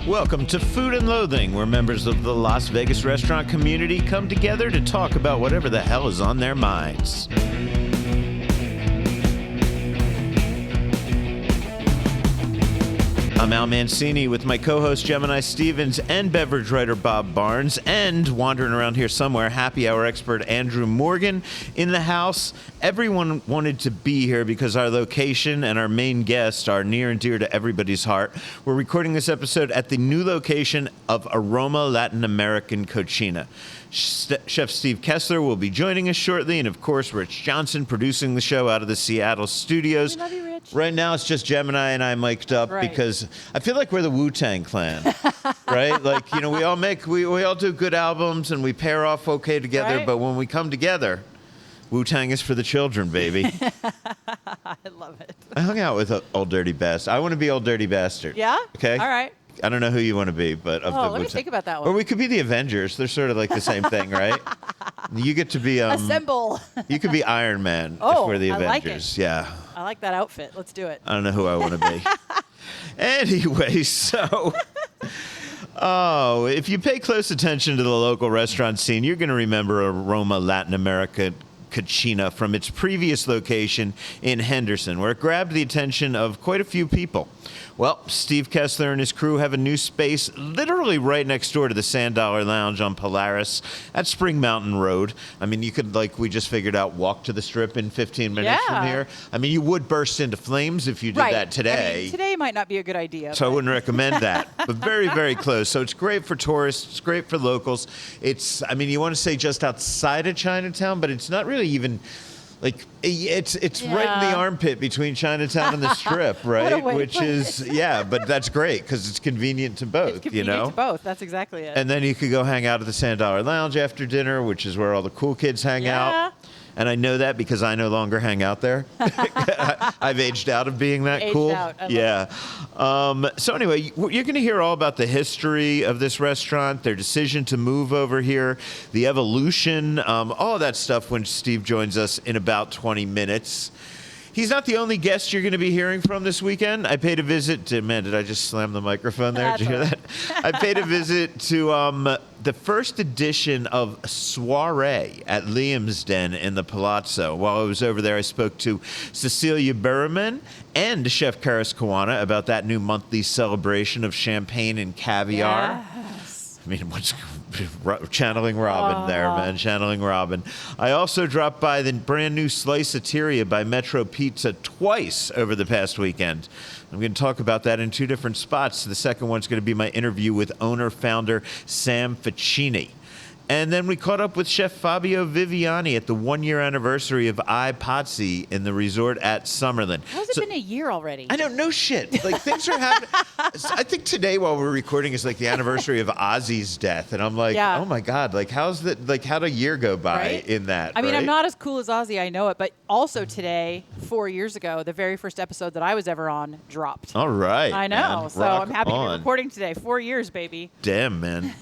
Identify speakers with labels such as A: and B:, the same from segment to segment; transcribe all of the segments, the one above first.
A: Welcome to Food and Loathing, where members of the Las Vegas restaurant community come together to talk about whatever the hell is on their minds. I'm Al Mancini with my co-host Gemini Stevens and beverage writer Bob Barnes, and wandering around here somewhere, happy hour expert Andrew Morgan in the house. Everyone wanted to be here because our location and our main guest are near and dear to everybody's heart. We're recording this episode at the new location of Aroma Latin American Cocina. Chef Steve Kestler will be joining us shortly, and of course Rich Johnson producing the show out of the Seattle studios.
B: We love you, Rich.
A: Right now it's just Gemini and I mic'd up because I feel like we're the Wu-Tang Clan, right? Like, you know, we all do good albums and we pair off okay together, but when we come together, Wu-Tang is for the children, baby.
B: I love it.
A: I hung out with Old Dirty Bastard. I want to be Old Dirty Bastard.
B: Yeah?
A: Okay.
B: All right.
A: I don't know who you want to be, but of the
B: let me think about that one.
A: Or we could be the Avengers. They're sort of like the same thing, right? You get to be
B: Assemble.
A: You could be Iron Man if we're the Avengers. Yeah.
B: I like that outfit. Let's do it.
A: I don't know who I want to be. Anyway, so if you pay close attention to the local restaurant scene, you're going to remember Aroma Latin American Cocina from its previous location in Henderson, where it grabbed the attention of quite a few people. Well, Steve Kestler and his crew have a new space literally right next door to the Sand Dollar Lounge on Polaris at Spring Mountain Road. I mean, you could, like we just figured out, walk to the Strip in 15 minutes from here. I mean, you would burst into flames if you did that today.
B: I mean, today might not be a good idea.
A: So I wouldn't recommend that, but very, very close. So it's great for tourists. It's great for locals. It's, I mean, you want to say just outside of Chinatown, but it's not really even... Like, it's right in the armpit between Chinatown and the Strip, right? Which is, but that's great because it's convenient to both,
B: it's convenient to both. That's exactly it.
A: And then you could go hang out at the Sand Dollar Lounge after dinner, which is where all the cool kids hang out. And I know that because I no longer hang out there. I've aged out of being that cool. So anyway, you're going to hear all about the history of this restaurant, their decision to move over here, the evolution, all of that stuff when Steve joins us in about 20 minutes. He's not the only guest you're going to be hearing from this weekend. I paid a visit to, man, did I just slam the microphone there? Did you hear that? I paid a visit to the first edition of Soiree at Liam's Den in the Palazzo. While I was over there, I spoke to Ceselia Berumen and Chef Keris Kuwana about that new monthly celebration of champagne and caviar.
B: Yes.
A: I mean, what's channeling Robin there, man, channeling Robin. I also dropped by the brand new Sliceteria by Metro Pizza twice over the past weekend. I'm going to talk about that in two different spots. The second one's going to be my interview with owner-founder Sam Facchini. And then we caught up with Chef Fabio Viviani at the one-year anniversary of I Pazzi in the resort at Summerlin.
B: How's it been a year already?
A: I don't know shit. Like, things are happening. I think today while we're recording is like the anniversary of Ozzy's death. And I'm like, oh my God, like how'd a year go by in that?
B: I mean, I'm not as cool as Ozzy, I know it, but also today, 4 years ago, the very first episode that I was ever on dropped.
A: All right.
B: I know.
A: Man.
B: So I'm happy to be recording today. 4 years, baby.
A: Damn, man.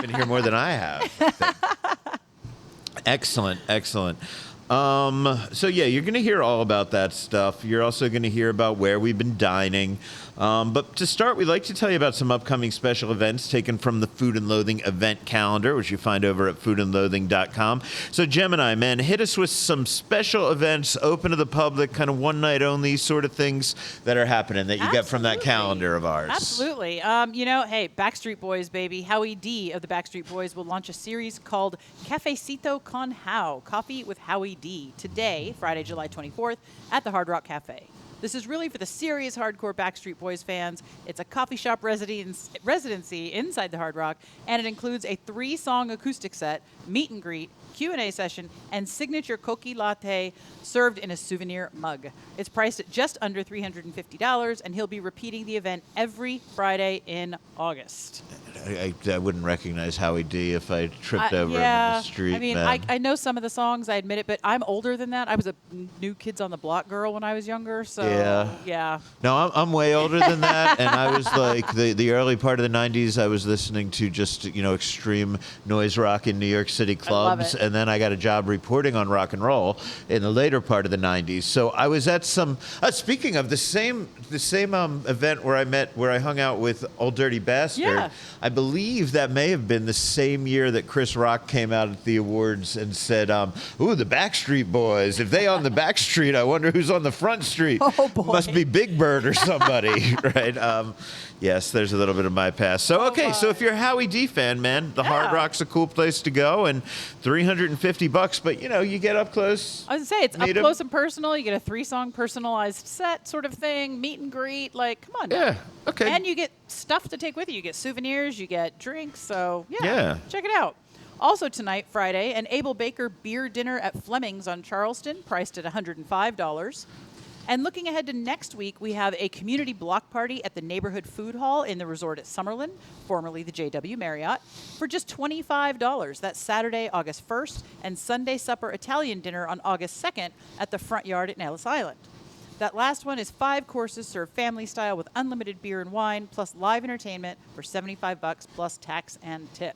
A: Been here more than I have. Excellent. So you're going to hear all about that stuff. You're also going to hear about where we've been dining. But to start, we'd like to tell you about some upcoming special events taken from the Food and Loathing event calendar, which you find over at foodandloathing.com. So Gemini, man, hit us with some special events open to the public, kind of one night only sort of things that are happening that you get from that calendar of ours.
B: Absolutely. Hey, Backstreet Boys, baby. Howie D of the Backstreet Boys will launch a series called Cafecito con How, Coffee with Howie D, today, Friday, July 24th, at the Hard Rock Cafe. This is really for the serious hardcore Backstreet Boys fans. It's a coffee shop residency inside the Hard Rock, and it includes a 3-song acoustic set, meet and greet, Q&A session, and signature Coqui Latte served in a souvenir mug. It's priced at just under $350, and he'll be repeating the event every Friday in August.
A: I wouldn't recognize Howie D if I tripped over him in the street.
B: I mean, I know some of the songs, I admit it, but I'm older than that. I was a New Kids on the Block girl when I was younger, so yeah.
A: No, I'm way older than that, and I was like, the early part of the 90s, I was listening to just, extreme noise rock in New York City clubs, and then I got a job reporting on rock and roll in the later part of the 90s. So I was at some, speaking of the same event where I hung out with Old Dirty Bastard.
B: Yeah.
A: I believe that may have been the same year that Chris Rock came out at the awards and said, ooh, the Backstreet Boys. If they on the back street, I wonder who's on the front street.
B: Oh, boy.
A: Must be Big Bird or somebody, right? Yes, there's a little bit of my past. So, okay, so if you're a Howie D fan, man, the Hard Rock's a cool place to go, and $350, but, you know, you get up close.
B: I was going to say, it's up close and personal. You get a 3-song personalized set sort of thing, meet and greet. Like, come on.
A: Yeah, okay.
B: And you get stuff to take with you. You get souvenirs, you get drinks. So,
A: Yeah.
B: Check it out. Also tonight, Friday, an Abel Baker beer dinner at Fleming's on Charleston, priced at $105. And looking ahead to next week, we have a community block party at the Neighborhood Food Hall in the resort at Summerlin, formerly the JW Marriott, for just $25. That's Saturday, August 1st, and Sunday supper Italian dinner on August 2nd at the Front Yard at Nellis Island. That last one is 5 courses served family style with unlimited beer and wine, plus live entertainment for $75 plus tax and tip.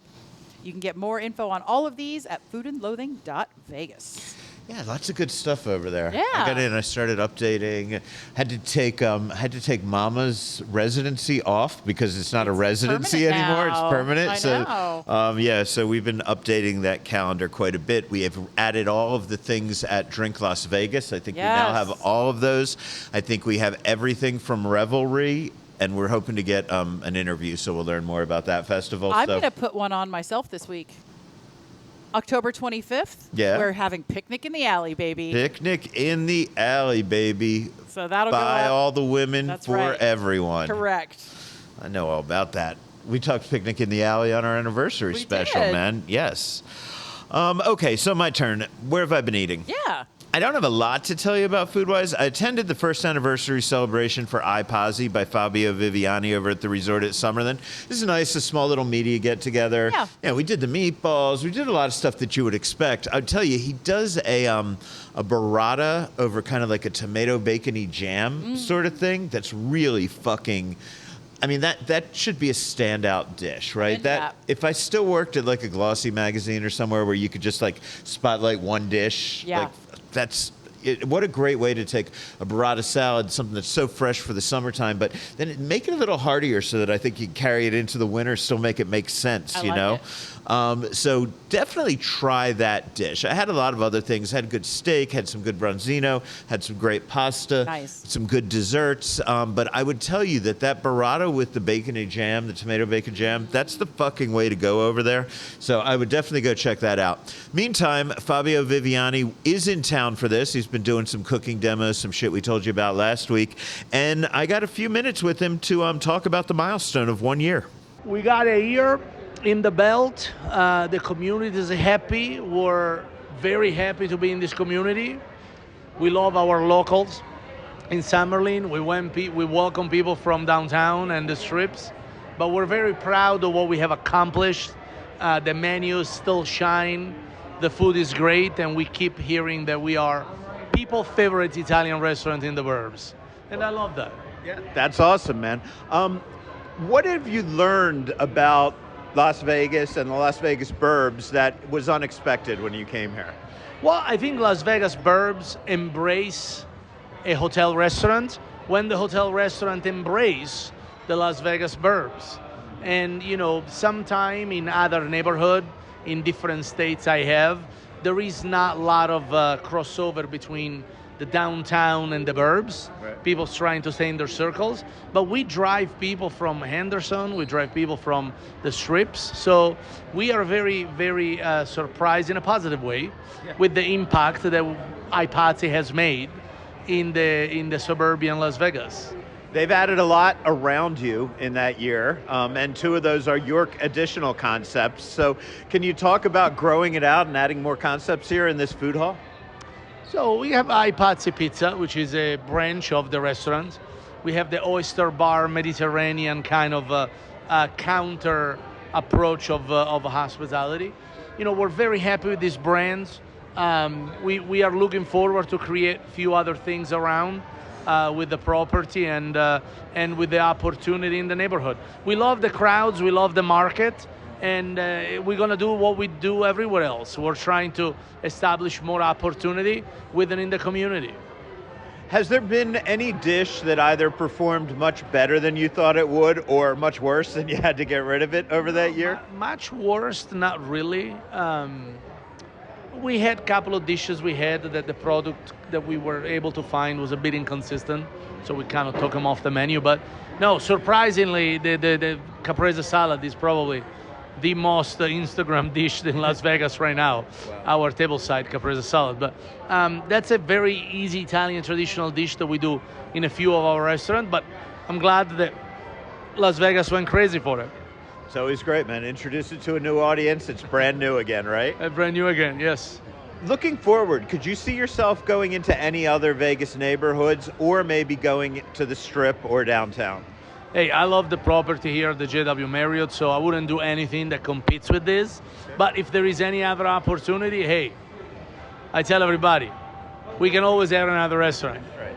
B: You can get more info on all of these at foodandloathing.vegas.
A: Yeah, lots of good stuff over there.
B: Yeah.
A: I got in, I started updating. Had to take Mama's residency off because it's not a residency
B: permanent
A: anymore.
B: now.
A: It's permanent.
B: I
A: So
B: know.
A: so we've been updating that calendar quite a bit. We have added all of the things at Drink Las Vegas. I think we now have all of those. I think we have everything from Revelry. And we're hoping to get an interview, so we'll learn more about that festival.
B: I'm going to put one on myself this week. October 25th, we're having Picnic in the Alley, baby.
A: Picnic in the Alley, baby.
B: So that'll go
A: by
B: up.
A: all the women.
B: That's
A: for
B: right.
A: everyone.
B: Correct.
A: I know all about that. We talked Picnic in the Alley on our anniversary special,
B: did.
A: man. Yes. Okay, so my turn. Where have I been eating?
B: Yeah.
A: I don't have a lot to tell you about food-wise. I attended the first anniversary celebration for iPozzi by Fabio Viviani over at the resort at Summerlin. This is nice, a small little media get-together. Yeah, we did the meatballs. We did a lot of stuff that you would expect. I'd tell you, he does a burrata over kind of like a tomato bacony jam sort of thing that's really fucking... I mean, that should be a standout dish, right? That if I still worked at like a glossy magazine or somewhere where you could just like spotlight one dish, like that's what a great way to take a burrata salad, something that's so fresh for the summertime, but then make it a little heartier so that I think you can carry it into the winter, still make it make sense, you know? So definitely try that dish. I had a lot of other things. Had good steak, had some good branzino, had some great pasta, some good desserts. But I would tell you that burrata with the bacon jam, the tomato bacon jam, that's the fucking way to go over there. So I would definitely go check that out. Meantime, Fabio Viviani is in town for this. He's been doing some cooking demos, some shit we told you about last week. And I got a few minutes with him to talk about the milestone of 1 year.
C: We got a year in the belt. The community is happy. We're very happy to be in this community. We love our locals. In Summerlin, we welcome people from downtown and the strips, but we're very proud of what we have accomplished. The menus still shine. The food is great, and we keep hearing that we are people's favorite Italian restaurant in the burbs. And I love that.
A: Yeah, that's awesome, man. What have you learned about Las Vegas and the Las Vegas burbs that was unexpected when you came here?
C: Well, I think Las Vegas burbs embrace a hotel restaurant when the hotel restaurant embrace the Las Vegas burbs. And, you know, sometime in other neighborhood, in different states there is not a lot of crossover between the downtown and the burbs. Right. People trying to stay in their circles. But we drive people from Henderson, we drive people from the strips. So we are very, very surprised in a positive way with the impact that iPozzi has made in the suburban Las Vegas.
A: They've added a lot around you in that year, and 2 of those are your additional concepts. So can you talk about growing it out and adding more concepts here in this food hall?
C: So we have iPozzi Pizza, which is a branch of the restaurant. We have the Oyster Bar Mediterranean kind of counter approach of hospitality. You know, we're very happy with these brands. We are looking forward to create a few other things around with the property and with the opportunity in the neighborhood. We love the crowds, we love the market, And we're going to do what we do everywhere else. We're trying to establish more opportunity within the community.
A: Has there been any dish that either performed much better than you thought it would or much worse and you had to get rid of it over that year?
C: Much worse, not really. We had a couple of dishes we had that the product that we were able to find was a bit inconsistent, so we kind of took them off the menu. But no, surprisingly, the caprese salad is probably the most Instagram dish in Las Vegas right now. Wow. Our tableside caprese salad. But that's a very easy Italian traditional dish that we do in a few of our restaurants. But I'm glad that Las Vegas went crazy for it.
A: It's always great, man. Introduce it to a new audience. It's brand new again, right?
C: Brand new again, yes.
A: Looking forward, could you see yourself going into any other Vegas neighborhoods or maybe going to the Strip or downtown?
C: Hey, I love the property here at the JW Marriott, so I wouldn't do anything that competes with this. But if there is any other opportunity, hey, I tell everybody, we can always add another restaurant.
A: Right.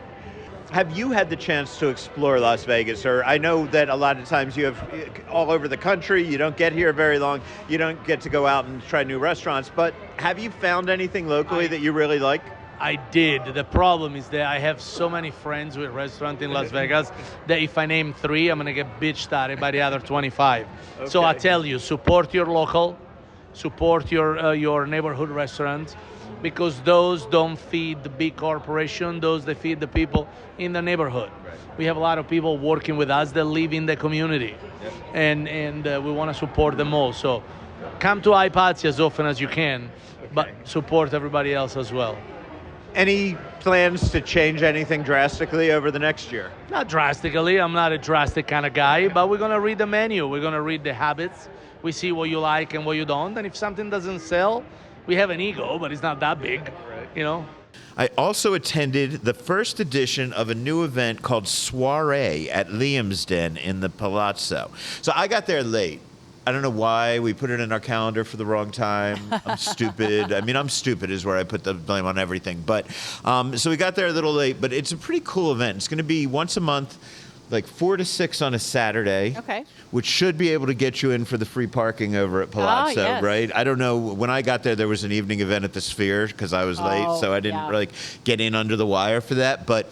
A: Have you had the chance to explore Las Vegas? Or I know that a lot of times you have all over the country, you don't get here very long, you don't get to go out and try new restaurants, but have you found anything locally that you really like?
C: I did. The problem is that I have so many friends with restaurants in Las Vegas that if I name 3, I'm going to get bitched at by the other 25. Okay. So I tell you, support your local, support your neighborhood restaurants, because those don't feed the big corporation, those they feed the people in the neighborhood. Right. We have a lot of people working with us that live in the community, yep. and we want to support them all. So come to iPatsy as often as you can, okay. But support everybody else as well.
A: Any plans to change anything drastically over the next year?
C: Not drastically. I'm not a drastic kind of guy, but we're going to read the menu. We're going to read the habits. We see what you like and what you don't. And if something doesn't sell, we have an ego, but it's not that big, right. You know?
A: I also attended the first edition of a new event called Soiree at Liam's Den in the Palazzo. So I got there late. I don't know why we put it in our calendar for the wrong time. I'm stupid. I mean, I'm stupid is where I put the blame on everything. But so we got there a little late, but it's a pretty cool event. It's going to be once a month, like 4 to 6 on a Saturday.
B: Okay. Which
A: should be able to get you in for the free parking over at Palazzo,
B: yes.
A: Right? I don't know. When I got there was an evening event at the Sphere because I was late, so I didn't really get in under the wire for that. But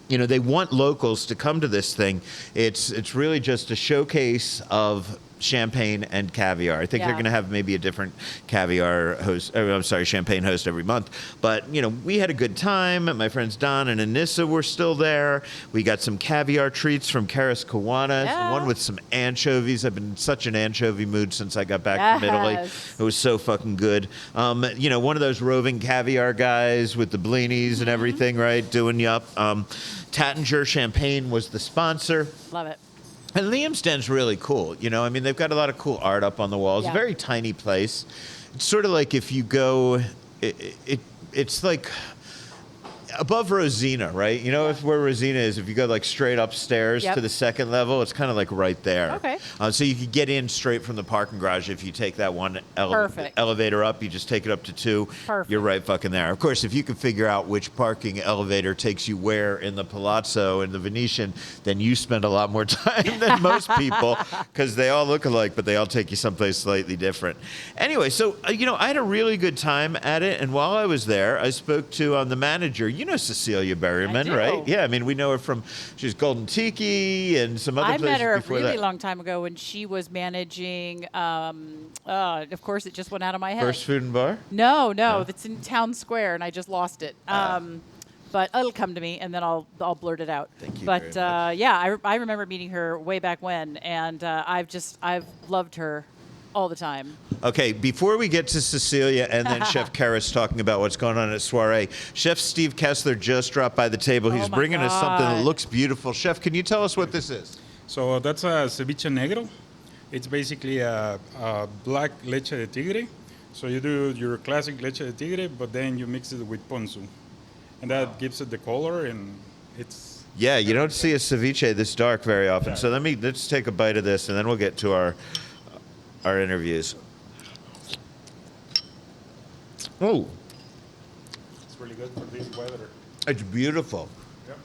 A: you know, they want locals to come to this thing. It's really just a showcase of champagne and caviar. I think they're going to have maybe a different champagne host every month. But, you know, we had a good time. My friends Don and Anissa were still there. We got some caviar treats from Keris, Kuwana, one with some anchovies. I've been in such an anchovy mood since I got back from Italy. It was so fucking good. You know, one of those roving caviar guys with the blinis and everything, right? Doing you up. Tattinger Champagne was the sponsor.
B: Love it.
A: And Liam's Den's really cool. You know, I mean, they've got a lot of cool art up on the walls. Yeah. A very tiny place. It's sort of like if you go, it's like above Rosina, right? You know, where Rosina is, if you go like straight upstairs to the second level, it's kind of like right there.
B: Okay.
A: So you could get in straight from the parking garage if you take that one elevator up. You just take it up to 2.
B: Perfect.
A: You're right fucking there. Of course, if you can figure out which parking elevator takes you where in the Palazzo and the Venetian, then you spend a lot more time than most people because they all look alike, but they all take you someplace slightly different. Anyway, so, you know, I had a really good time at it. And while I was there, I spoke to the manager. You know Ceselia Berumen, right? Yeah, I mean, we know her from, she's Golden Tiki and some other places.
B: I met her a
A: before
B: really
A: that.
B: long time ago when she was managing, of course, it just went out of my head.
A: First Food and Bar?
B: No, that's in Town Square, and I just lost it. But it'll come to me, and then I'll blurt it out.
A: Thank you.
B: But yeah, I remember meeting her way back when, and I've loved her all the time.
A: Okay, before we get to Ceselia and then Chef Keris talking about what's going on at Soiree, Chef Steve Kestler just dropped by the table. He's bringing us something that looks beautiful. Chef, can you tell us what this is?
D: So that's a ceviche negro. It's basically a black leche de tigre. So you do your classic leche de tigre, but then you mix it with ponzu. And that gives it the color, and it's...
A: Yeah, you don't see a ceviche this dark very often. So let's take a bite of this, and then we'll get to our interviews. Oh.
D: It's really good for this weather.
A: It's beautiful.
D: Yep.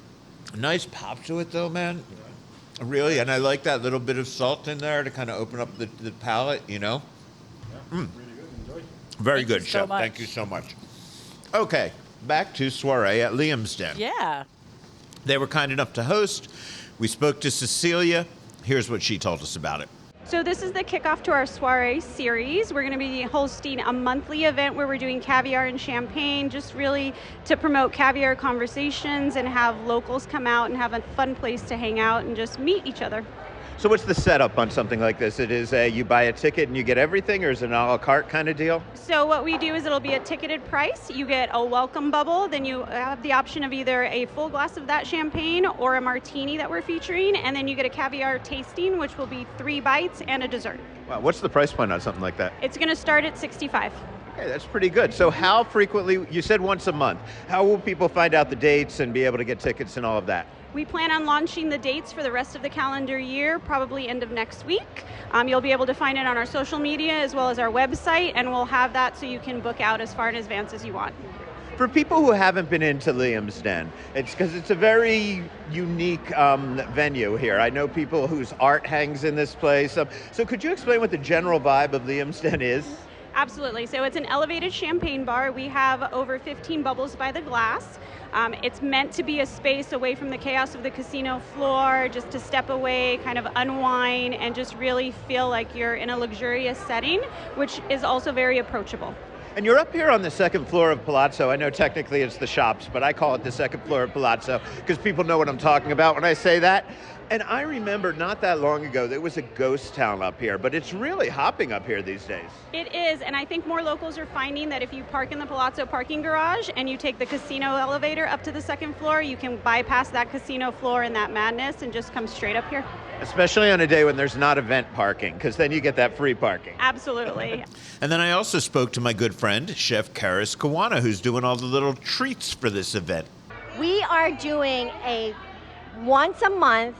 A: Nice pop to it, though, man. Yeah. Really, and I like that little bit of salt in there to kind of open up the palate, you know?
D: Really good. Enjoy.
A: Very
B: Thank you
A: good,
B: so
A: Chef.
B: much.
A: Thank you so much. Okay, back to Soiree at Liam's Den.
B: Yeah.
A: They were kind enough to host. We spoke to Ceselia. Here's what she told us about it.
E: So this is the kickoff to our Soiree series. We're going to be hosting a monthly event where we're doing caviar and champagne, just really to promote caviar conversations and have locals come out and have a fun place to hang out and just meet each other.
A: So what's the setup on something like this? It is you buy a ticket and you get everything, or is it an a la carte kind of deal?
E: So what we do is it'll be a ticketed price. You get a welcome bubble, then you have the option of either a full glass of that champagne or a martini that we're featuring, and then you get a caviar tasting, which will be 3 bites and a dessert.
A: Wow, what's the price point on something like that?
E: It's going to start at $65.
A: Okay, that's pretty good. So how frequently, you said once a month, how will people find out the dates and be able to get tickets and all of that?
E: We plan on launching the dates for the rest of the calendar year, probably end of next week. You'll be able to find it on our social media as well as our website, and we'll have that so you can book out as far in advance as you want.
A: For people who haven't been into Liam's Den, it's because it's a very unique venue here. I know people whose art hangs in this place. So could you explain what the general vibe of Liam's Den is?
E: Absolutely. So it's an elevated champagne bar. We have over 15 bubbles by the glass. It's meant to be a space away from the chaos of the casino floor, just to step away, kind of unwind, and just really feel like you're in a luxurious setting, which is also very approachable.
A: And you're up here on the second floor of Palazzo. I know technically it's the shops, but I call it the second floor of Palazzo because people know what I'm talking about when I say that. And I remember not that long ago, there was a ghost town up here, but it's really hopping up here these days.
E: It is, and I think more locals are finding that if you park in the Palazzo parking garage and you take the casino elevator up to the second floor, you can bypass that casino floor and that madness and just come straight up here.
A: Especially on a day when there's not event parking, because then you get that free parking.
E: Absolutely.
A: And then I also spoke to my good friend, Chef Keris Kuwana, who's doing all the little treats for this event.
F: We are doing a once a month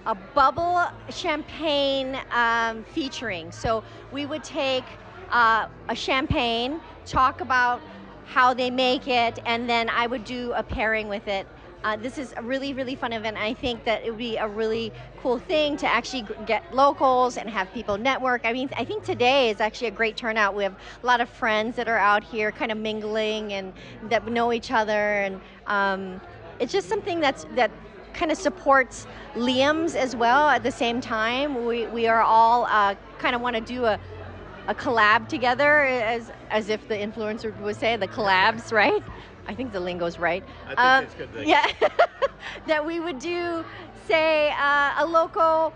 F: a bubble champagne featuring. So we would take a champagne, talk about how they make it, and then I would do a pairing with it. This is a really, really fun event. I think that it would be a really cool thing to actually get locals and have people network. I mean, I think today is actually a great turnout. We have a lot of friends that are out here kind of mingling and that know each other. And it's just something that kind of supports Liam's as well at the same time. We are all kind of want to do a collab together, as if the influencer would say, the collabs, right? I think the lingo's right.
A: I think it's good.
F: Yeah, that we would do, say, a local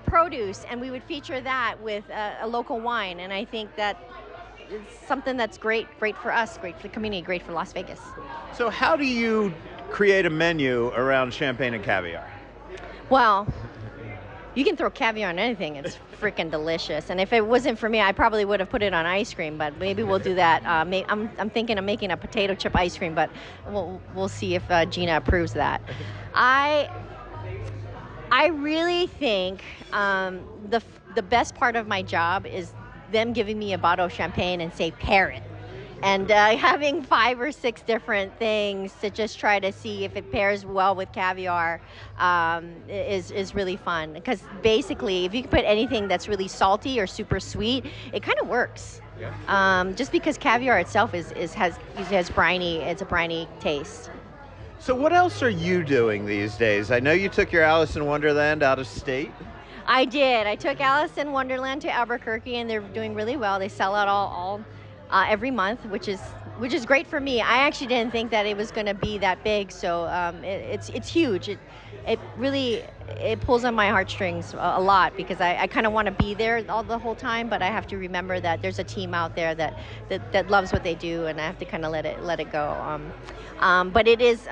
F: produce, and we would feature that with a local wine. And I think that it's something that's great for us, great for the community, great for Las Vegas.
A: So how do you create a menu around champagne and caviar?
F: Well, you can throw caviar on anything. It's freaking delicious. And if it wasn't for me, I probably would have put it on ice cream, but maybe we'll do that. I'm thinking of making a potato chip ice cream, but we'll see if Gina approves that. I really think the best part of my job is them giving me a bottle of champagne and say, pair it. And having 5 or 6 different things to just try to see if it pairs well with caviar is really fun. Because basically, if you can put anything that's really salty or super sweet, it kind of works. Yeah. Just because caviar itself has briny, it's a briny taste.
A: So what else are you doing these days? I know you took your Alice in Wonderland out of state.
F: I did. I took Alice in Wonderland to Albuquerque, and they're doing really well. They sell out all every month, which is great for me. I actually didn't think that it was going to be that big, so it's huge. It really pulls on my heartstrings a lot because I kind of want to be there the whole time, but I have to remember that there's a team out there that loves what they do, and I have to kind of let it go. But it is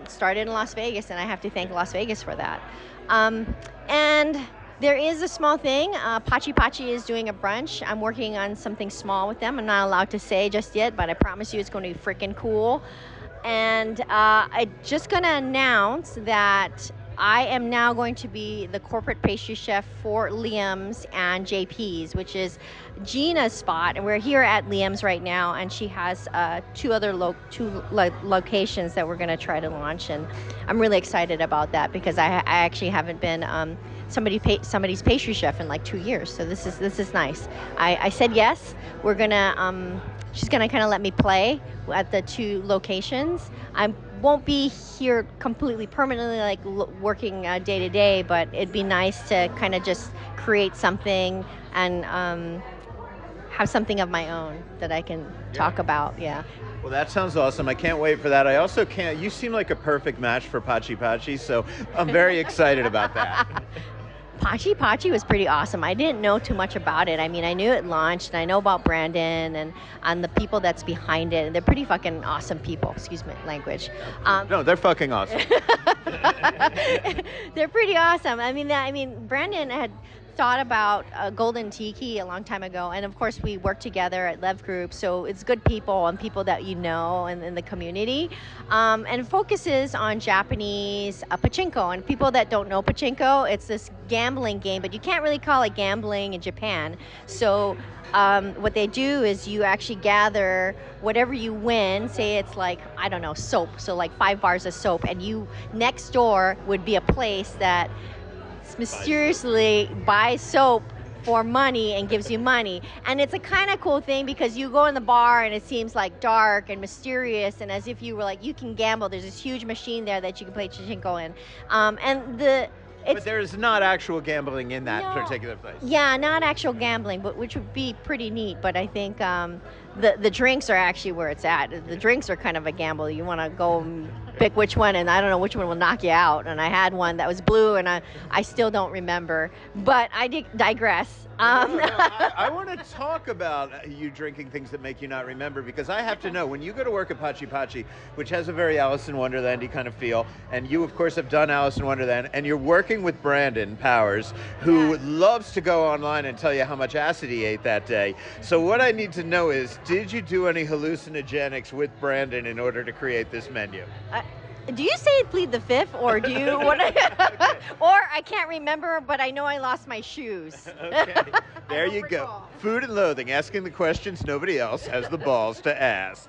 F: started in Las Vegas, and I have to thank Las Vegas for that. And there is a small thing. Pachi Pachi is doing a brunch. I'm working on something small with them. I'm not allowed to say just yet, but I promise you it's going to be freaking cool. And I'm just going to announce that I am now going to be the corporate pastry chef for Liam's and JP's, which is Gina's spot. And we're here at Liam's right now, and she has two locations that we're going to try to launch. And I'm really excited about that because I actually haven't been somebody's pastry chef in like 2 years. So this is nice. I said yes. We're gonna she's gonna kind of let me play at the 2 locations. I won't be here completely permanently, like working day to day, but it'd be nice to kind of just create something and have something of my own that I can talk about. Yeah.
A: Well, that sounds awesome. I can't wait for that. I also can't. You seem like a perfect match for Pachi Pachi, so I'm very excited about that.
F: Pachi Pachi was pretty awesome. I didn't know too much about it. I mean, I knew it launched, and I know about Brandon and the people that's behind it. And they're pretty fucking awesome people. Excuse my language.
A: No, they're fucking awesome.
F: They're pretty awesome. I mean, Brandon had thought about Golden Tiki a long time ago, and of course we work together at Lev Group, so it's good people and people that you know and in the community, and focuses on Japanese pachinko. And people that don't know pachinko, it's this gambling game, but you can't really call it gambling in Japan. So what they do is you actually gather whatever you win, say it's like, I don't know, soap, so like 5 bars of soap, and you next door would be a place that mysteriously buys soap for money and gives you money. And it's a kind of cool thing because you go in the bar and it seems like dark and mysterious, and as if you were like, you can gamble. There's this huge machine there that you can play pachinko in. But
A: there's not actual gambling in that particular place.
F: Yeah, not actual gambling, but which would be pretty neat. But I think the drinks are actually where it's at. The drinks are kind of a gamble. You want to go and pick which one, and I don't know which one will knock you out. And I had one that was blue, and I still don't remember. But I digress.
A: I want to talk about you drinking things that make you not remember, because I have to know, when you go to work at Pachi Pachi, which has a very Alice in Wonderland-y kind of feel, and you, of course, have done Alice in Wonderland, and you're working with Brandon Powers, who loves to go online and tell you how much acid he ate that day. So what I need to know is, did you do any hallucinogenics with Brandon in order to create this menu?
F: Do you say plead the fifth, or do you what? Or I can't remember, but I know I lost my shoes.
A: Okay, there you go. Food and Loathing, asking the questions nobody else has the balls to ask.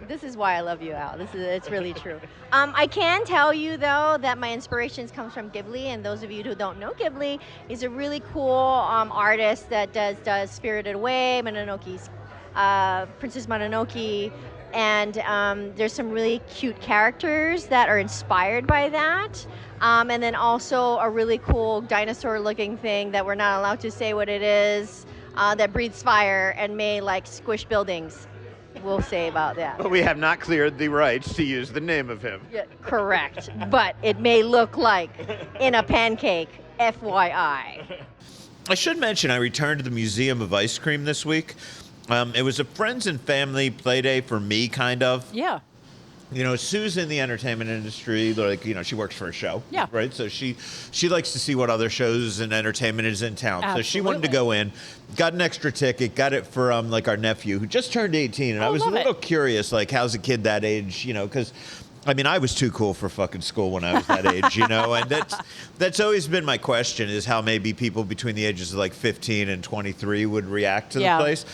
F: This is why I love you, Al. It's really true. I can tell you though that my inspirations comes from Ghibli, and those of you who don't know Ghibli, he's a really cool artist that does Spirited Away, Mononoke's Princess Mononoke. And there's some really cute characters that are inspired by that. And then also a really cool dinosaur-looking thing that we're not allowed to say what it is, that breathes fire and may like squish buildings. We'll say about that.
A: But we have not cleared the rights to use the name of him.
F: Yeah, correct. But it may look like in a pancake, FYI.
A: I should mention I returned to the Museum of Ice Cream this week. It was a friends and family play day for me, kind of.
B: Yeah.
A: You know, Sue's in the entertainment industry. Like, you know, she works for a show.
B: Yeah.
A: Right? So she likes to see what other shows and entertainment is in town.
B: Absolutely.
A: So she wanted to go in, got an extra ticket, got it for like our nephew who just turned 18. And I was a little curious, like, how's a kid that age, you know, because I mean, I was too cool for fucking school when I was that age, you know, and that's always been my question, is how maybe people between the ages of like 15 and 23 would react to the place.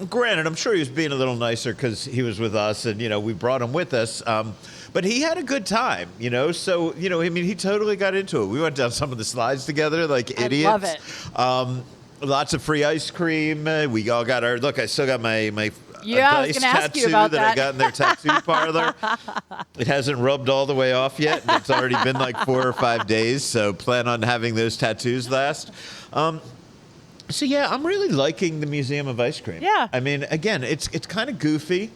A: Granted, I'm sure he was being a little nicer because he was with us and, you know, we brought him with us. But he had a good time, you know, so, you know, I mean, he totally got into it. We went down some of the slides together like idiots.
B: I love it.
A: Lots of free ice cream. We all got our, look, I still got my
B: Dice tattoo that
A: I got in their tattoo parlor. It hasn't rubbed all the way off yet. It's already been like 4 or 5 days, so plan on having those tattoos last. So yeah, I'm really liking the Museum of Ice Cream.
B: Yeah.
A: I mean, again, it's kind of goofy.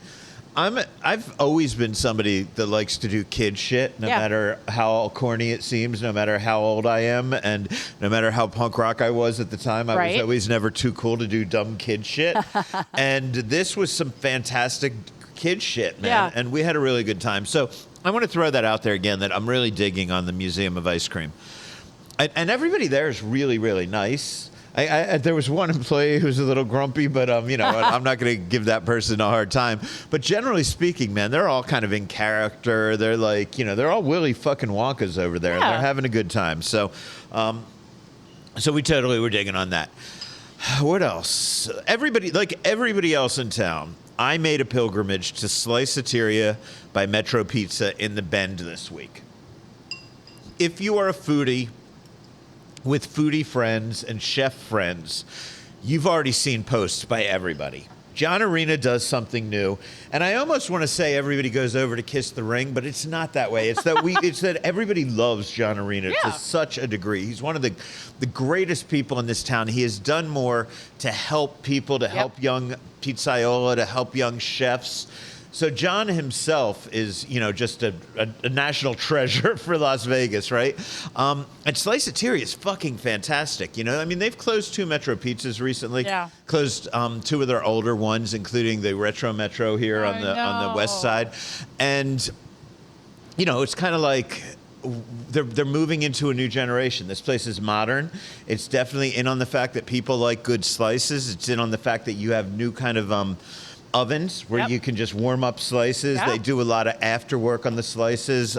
A: I've always been somebody that likes to do kid shit, no matter how corny it seems, no matter how old I am, and no matter how punk rock I was at the time. I was always never too cool to do dumb kid shit. And this was some fantastic kid shit, man.
B: Yeah.
A: And we had a really good time. So I want to throw that out there again, that I'm really digging on the Museum of Ice Cream. And everybody there is really, really nice. There was one employee who was a little grumpy, but you know, I'm not going to give that person a hard time. But generally speaking, man, they're all kind of in character. They're like, you know, they're all Willy fucking Wonkas over there.
B: Yeah.
A: They're having a good time. So, so we totally were digging on that. What else? Everybody else in town, I made a pilgrimage to Sliceteria by Metro Pizza in the Bend this week. If you are a foodie, with foodie friends and chef friends, you've already seen posts by everybody. John Arena does something new, and I almost want to say everybody goes over to kiss the ring, but it's not that way. It's that it's that everybody loves John Arena to such a degree. He's one of the greatest people in this town. He has done more to help people, to help young pizzaiola, to help young chefs. So John himself is, just a national treasure for Las Vegas, right? And Sliceteria is fucking fantastic. I mean, they've closed 2 Metro Pizzas recently. Yeah. Closed 2 of their older ones, including the Retro Metro here on the west side. And, it's kind of like they're moving into a new generation. This place is modern. It's definitely in on the fact that people like good slices. It's in on the fact that you have new kind of ovens where you can just warm up slices. They do a lot of after work on the slices.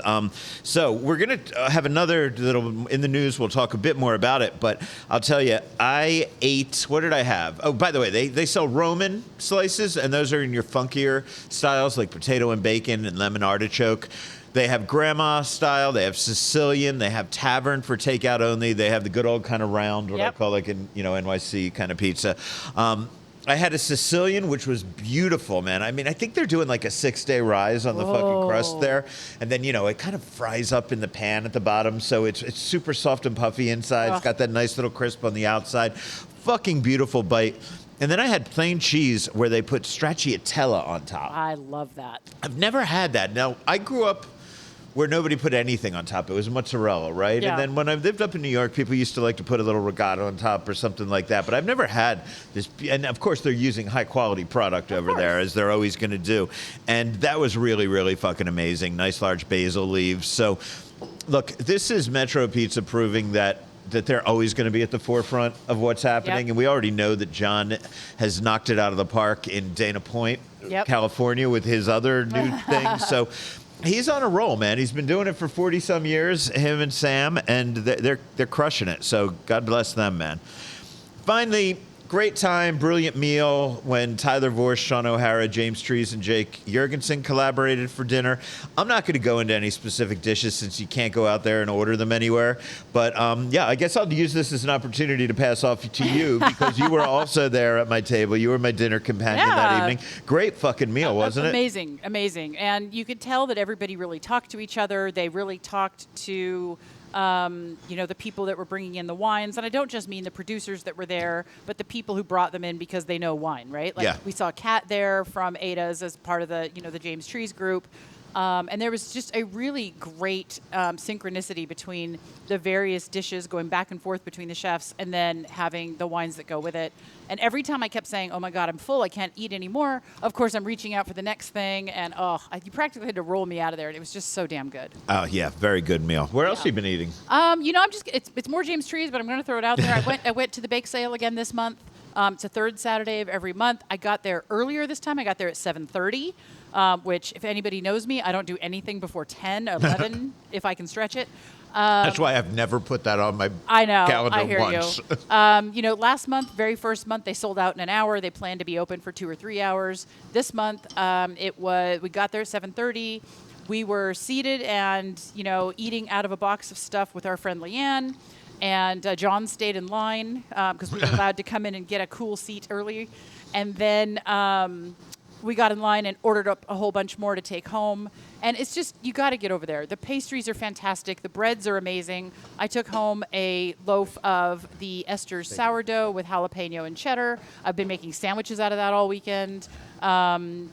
A: So we're going to have another little in the news. We'll talk a bit more about it. But I'll tell you, I ate, what did I have? Oh, by the way, they sell Roman slices, and those are in your funkier styles like potato and bacon and lemon artichoke. They have grandma style. They have Sicilian. They have tavern for takeout only. They have the good old kind of round, what I call like in NYC kind of pizza. I had a Sicilian, which was beautiful, man. I mean, I think they're doing like a 6-day rise on the fucking crust there. And then, it kind of fries up in the pan at the bottom. So it's super soft and puffy inside. It's got that nice little crisp on the outside. Fucking beautiful bite. And then I had plain cheese where they put stracciatella on top.
B: I love that.
A: I've never had that. Now, I grew up where nobody put anything on top. It was mozzarella, right? Yeah. And then when I lived up in New York, people used to like to put a little regatta on top or something like that. But I've never had this. And of course, they're using high quality product over there, as they're always going to do. And that was really, really fucking amazing. Nice large basil leaves. So, look, this is Metro Pizza proving that they're always going to be at the forefront of what's happening. And we already know that John has knocked it out of the park in Dana Point, California, with his other new things. So he's on a roll, man. He's been doing it for 40-some years, him and Sam, and they're crushing it. So God bless them, man. Finally, great time, brilliant meal when Tyler Vorsch, Sean O'Hara, James Trees, and Jake Jurgensen collaborated for dinner. I'm not going to go into any specific dishes since you can't go out there and order them anywhere. But, I guess I'll use this as an opportunity to pass off to you because you were also there at my table. You were my dinner companion that evening. Great fucking meal, wasn't it?
B: Amazing, amazing. And you could tell that everybody really talked to each other. They really talked to the people that were bringing in the wines. And I don't just mean the producers that were there, but the people who brought them in because they know wine, right? Like we saw Kat there from Ada's as part of the, the James Trees group. And there was just a really great synchronicity between the various dishes going back and forth between the chefs and then having the wines that go with it. And every time I kept saying, oh, my God, I'm full. I can't eat anymore. Of course, I'm reaching out for the next thing. And, you practically had to roll me out of there. And it was just so damn good.
A: Oh, yeah. Very good meal. Where else have you been eating?
B: It's more James Trees, but I'm going to throw it out there. I went to the bake sale again this month. It's the third Saturday of every month. I got there earlier this time. I got there at 7:30. Which, if anybody knows me, I don't do anything before 10 or 11 if I can stretch it.
A: That's why I've never put that on my calendar
B: I hear
A: once.
B: You. Last month, very first month, they sold out in an hour. They planned to be open for 2 or 3 hours. This month, we got there at 7:30. We were seated and, eating out of a box of stuff with our friend Leanne. And John stayed in line because we were allowed to come in and get a cool seat early. And then we got in line and ordered up a whole bunch more to take home. And it's just, you got to get over there. The pastries are fantastic. The breads are amazing. I took home a loaf of the Esther's sourdough with jalapeno and cheddar. I've been making sandwiches out of that all weekend.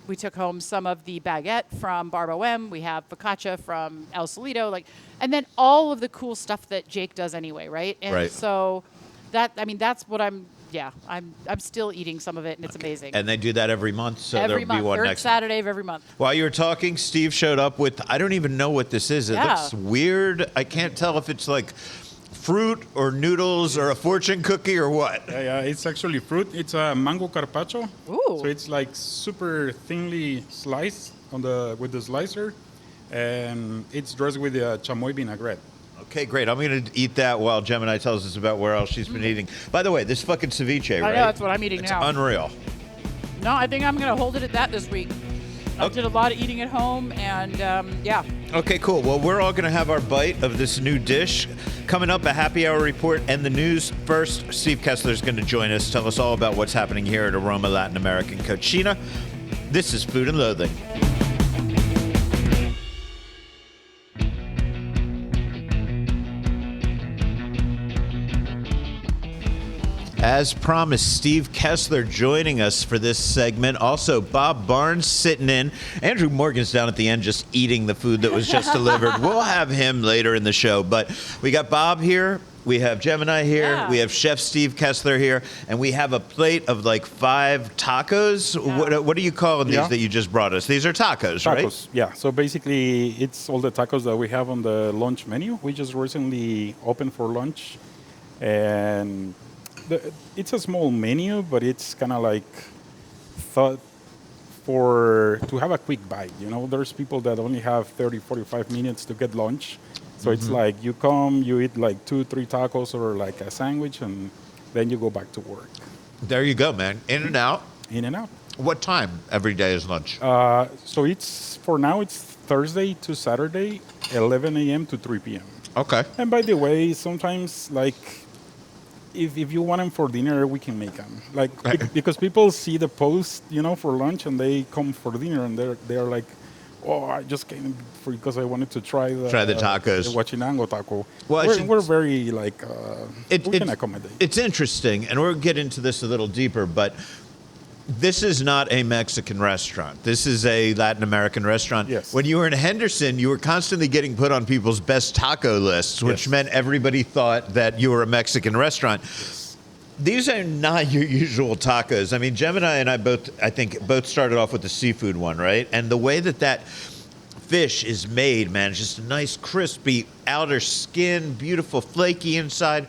B: We took home some of the baguette from Bar Bohème. We have focaccia from El Solito. And then all of the cool stuff that Jake does anyway, right? And so that's what I'm still eating some of it, and it's amazing.
A: And they do that every month, so there'll be one
B: third
A: next
B: Saturday of every month.
A: While you were talking, Steve showed up with, I don't even know what this is. It looks weird. I can't tell if it's like fruit or noodles or a fortune cookie or what.
D: Yeah, it's actually fruit. It's a mango carpaccio.
B: Ooh.
D: So it's like super thinly sliced with the slicer, and it's dressed with a chamoy vinaigrette.
A: Okay, great. I'm going to eat that while Gemini tells us about where else she's been eating. By the way, this fucking ceviche, right?
B: I know, that's what I'm eating now.
A: It's unreal.
B: No, I think I'm going to hold it at that this week. I did a lot of eating at home, and yeah.
A: Okay, cool. Well, we're all going to have our bite of this new dish. Coming up, a happy hour report and the news. First, Steve Kestler is going to join us, tell us all about what's happening here at Aroma Latin American Cocina. This is Food and Loathing. As promised, Steve Kestler joining us for this segment. Also, Bob Barnes sitting in. Andrew Morgan's down at the end just eating the food that was just delivered. We'll have him later in the show. But we got Bob here. We have Gemini here.
B: Yeah.
A: We have Chef Steve Kestler here. And we have a plate of like 5 tacos.
B: Yeah.
A: What do you call these
D: Yeah.
A: that you just brought us? These are tacos, right?
D: Tacos, yeah. So basically, it's all the tacos that we have on the lunch menu. We just recently opened for lunch, and it's a small menu, but it's kind of like thought to have a quick bite. You know, there's people that only have 30, 45 minutes to get lunch. So it's like you come, you eat like 2-3 tacos or like a sandwich, and then you go back to work.
A: There you go, man. In and out.
D: In and out.
A: What time every day is lunch?
D: So it's, for now, it's Thursday to Saturday, 11 a.m. to 3 p.m.
A: Okay.
D: And by the way, sometimes like if you want them for dinner, we can make them. Like because people see the post, you know, for lunch, and they come for dinner, and they're like, oh, I just came because I wanted to try the
A: tacos.
D: the Huachinango taco.
A: Well,
D: We're very like we can accommodate.
A: It's interesting, and we'll get into this a little deeper, but this is not a Mexican restaurant. This is a Latin American restaurant.
D: Yes.
A: When you were in Henderson, you were constantly getting put on people's best taco lists, which
D: Yes.
A: meant everybody thought that you were a Mexican restaurant. These are not your usual tacos. I mean, Gemini and I think both started off with the seafood one, right? And the way that fish is made, man, it's just a nice, crispy outer skin, beautiful, flaky inside.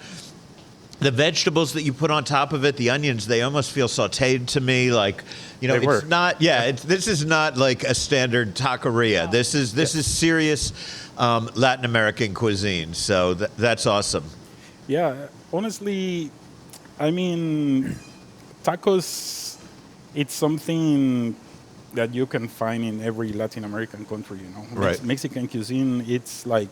A: The vegetables that you put on top of it, the onions, they almost feel sautéed to me. Like, you know,
D: They were.
A: it's not. Yeah, this is not like a standard taqueria. This is serious Latin American cuisine. So that's awesome.
D: Yeah, honestly, I mean, tacos, it's something that you can find in every Latin American country, you know.
A: Right.
D: Mexican cuisine, it's like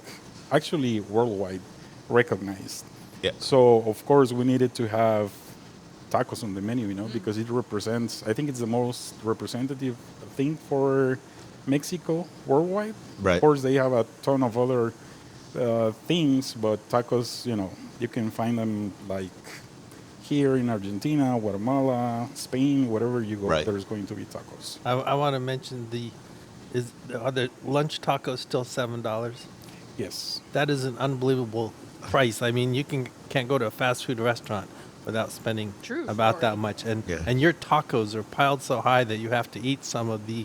D: actually worldwide recognized.
A: Yeah.
D: So, of course, we needed to have tacos on the menu, you know, because it represents, I think it's the most representative thing for Mexico worldwide.
A: Right.
D: Of course, they have a ton of other things, but tacos, you know, you can find them like here in Argentina, Guatemala, Spain, wherever you go,
A: Right.
D: there's going to be tacos.
G: I want to mention are the lunch tacos still $7?
D: Yes.
G: That is an unbelievable price. I mean, you can't go to a fast food restaurant without spending
B: True
G: about
B: story.
G: that much. And
A: Yeah.
G: and your tacos are piled so high that you have to eat some of the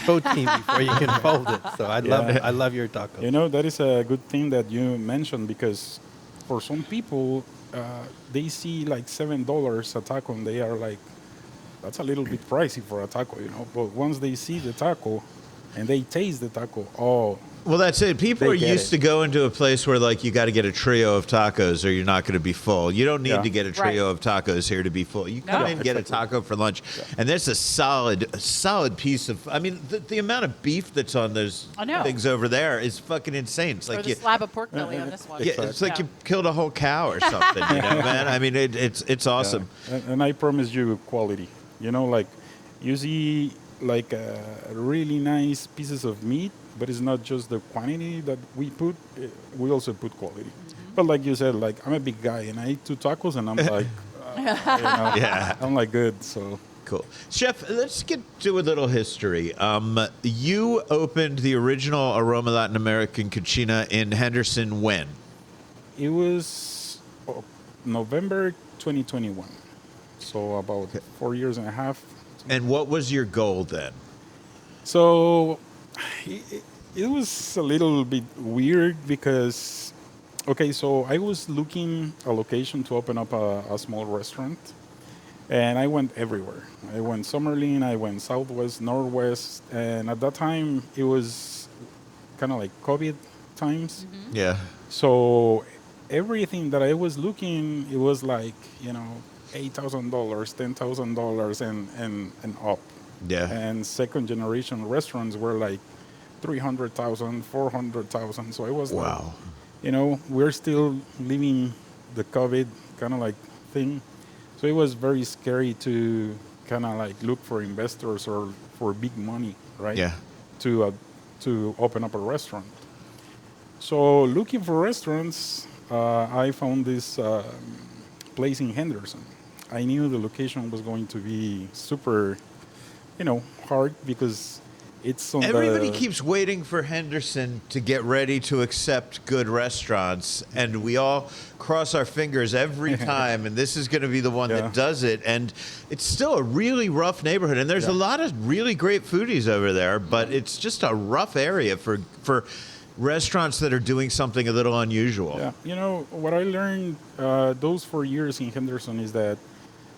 G: protein before you can fold it. So I love your tacos.
D: You know, that is a good thing that you mentioned, because for some people, they see like $7 a taco and they are like, that's a little bit pricey for a taco, you know. But once they see the taco and they taste the taco, oh,
A: Well, that's it. People
D: They
A: are
D: get
A: used
D: it.
A: to going to a place where, like, you got to get a trio of tacos or you're not going to be full. You don't need
D: Yeah.
A: to get a trio of tacos here to be full. You come
B: No.
A: in and get a taco for lunch, and that's a solid piece of. I mean, the amount of beef that's on those
B: I know.
A: things over there is fucking insane. It's
B: Or
A: like
B: the
A: you,
B: slab of pork belly on this one.
A: yeah, it's like you killed a whole cow or something. You know, man. I mean, it's awesome.
D: And I promise you quality. You know, like you see like really nice pieces of meat, but it's not just the quantity that we put. We also put quality. But like you said, like I'm a big guy and I eat 2 tacos and I'm like, you know,
A: Yeah.
D: I'm like good. So
A: Cool. Chef, let's get to a little history. You opened the original Aroma Latin American Cocina in Henderson when?
D: it was November 2021. So about 4 years and a half.
A: And what was your goal then?
D: So it was a little bit weird because, okay, so I was looking a location to open up a small restaurant, and I went everywhere. I went Summerlin, I went Southwest, Northwest, and at that time it was kind of like COVID times.
A: Yeah.
D: So everything that I was looking, it was like, you know, $8,000, $10,000, and up.
A: Yeah.
D: And second generation restaurants were like 300,000, 400,000. So it was like,
A: Wow.
D: we're still living the COVID kind of like thing. So it was very scary to kind of like look for investors or for big money, right?
A: Yeah.
D: To open up a restaurant. So looking for restaurants, I found this place in Henderson. I knew the location was going to be super, hard because it's on
A: Everybody
D: the...
A: keeps waiting for Henderson to get ready to accept good restaurants, and we all cross our fingers every time, and this is going to be the one
D: Yeah.
A: that does it. And it's still a really rough neighborhood, and there's a lot of really great foodies over there, but it's just a rough area for restaurants that are doing something a little unusual.
D: Yeah, what I learned those 4 years in Henderson is that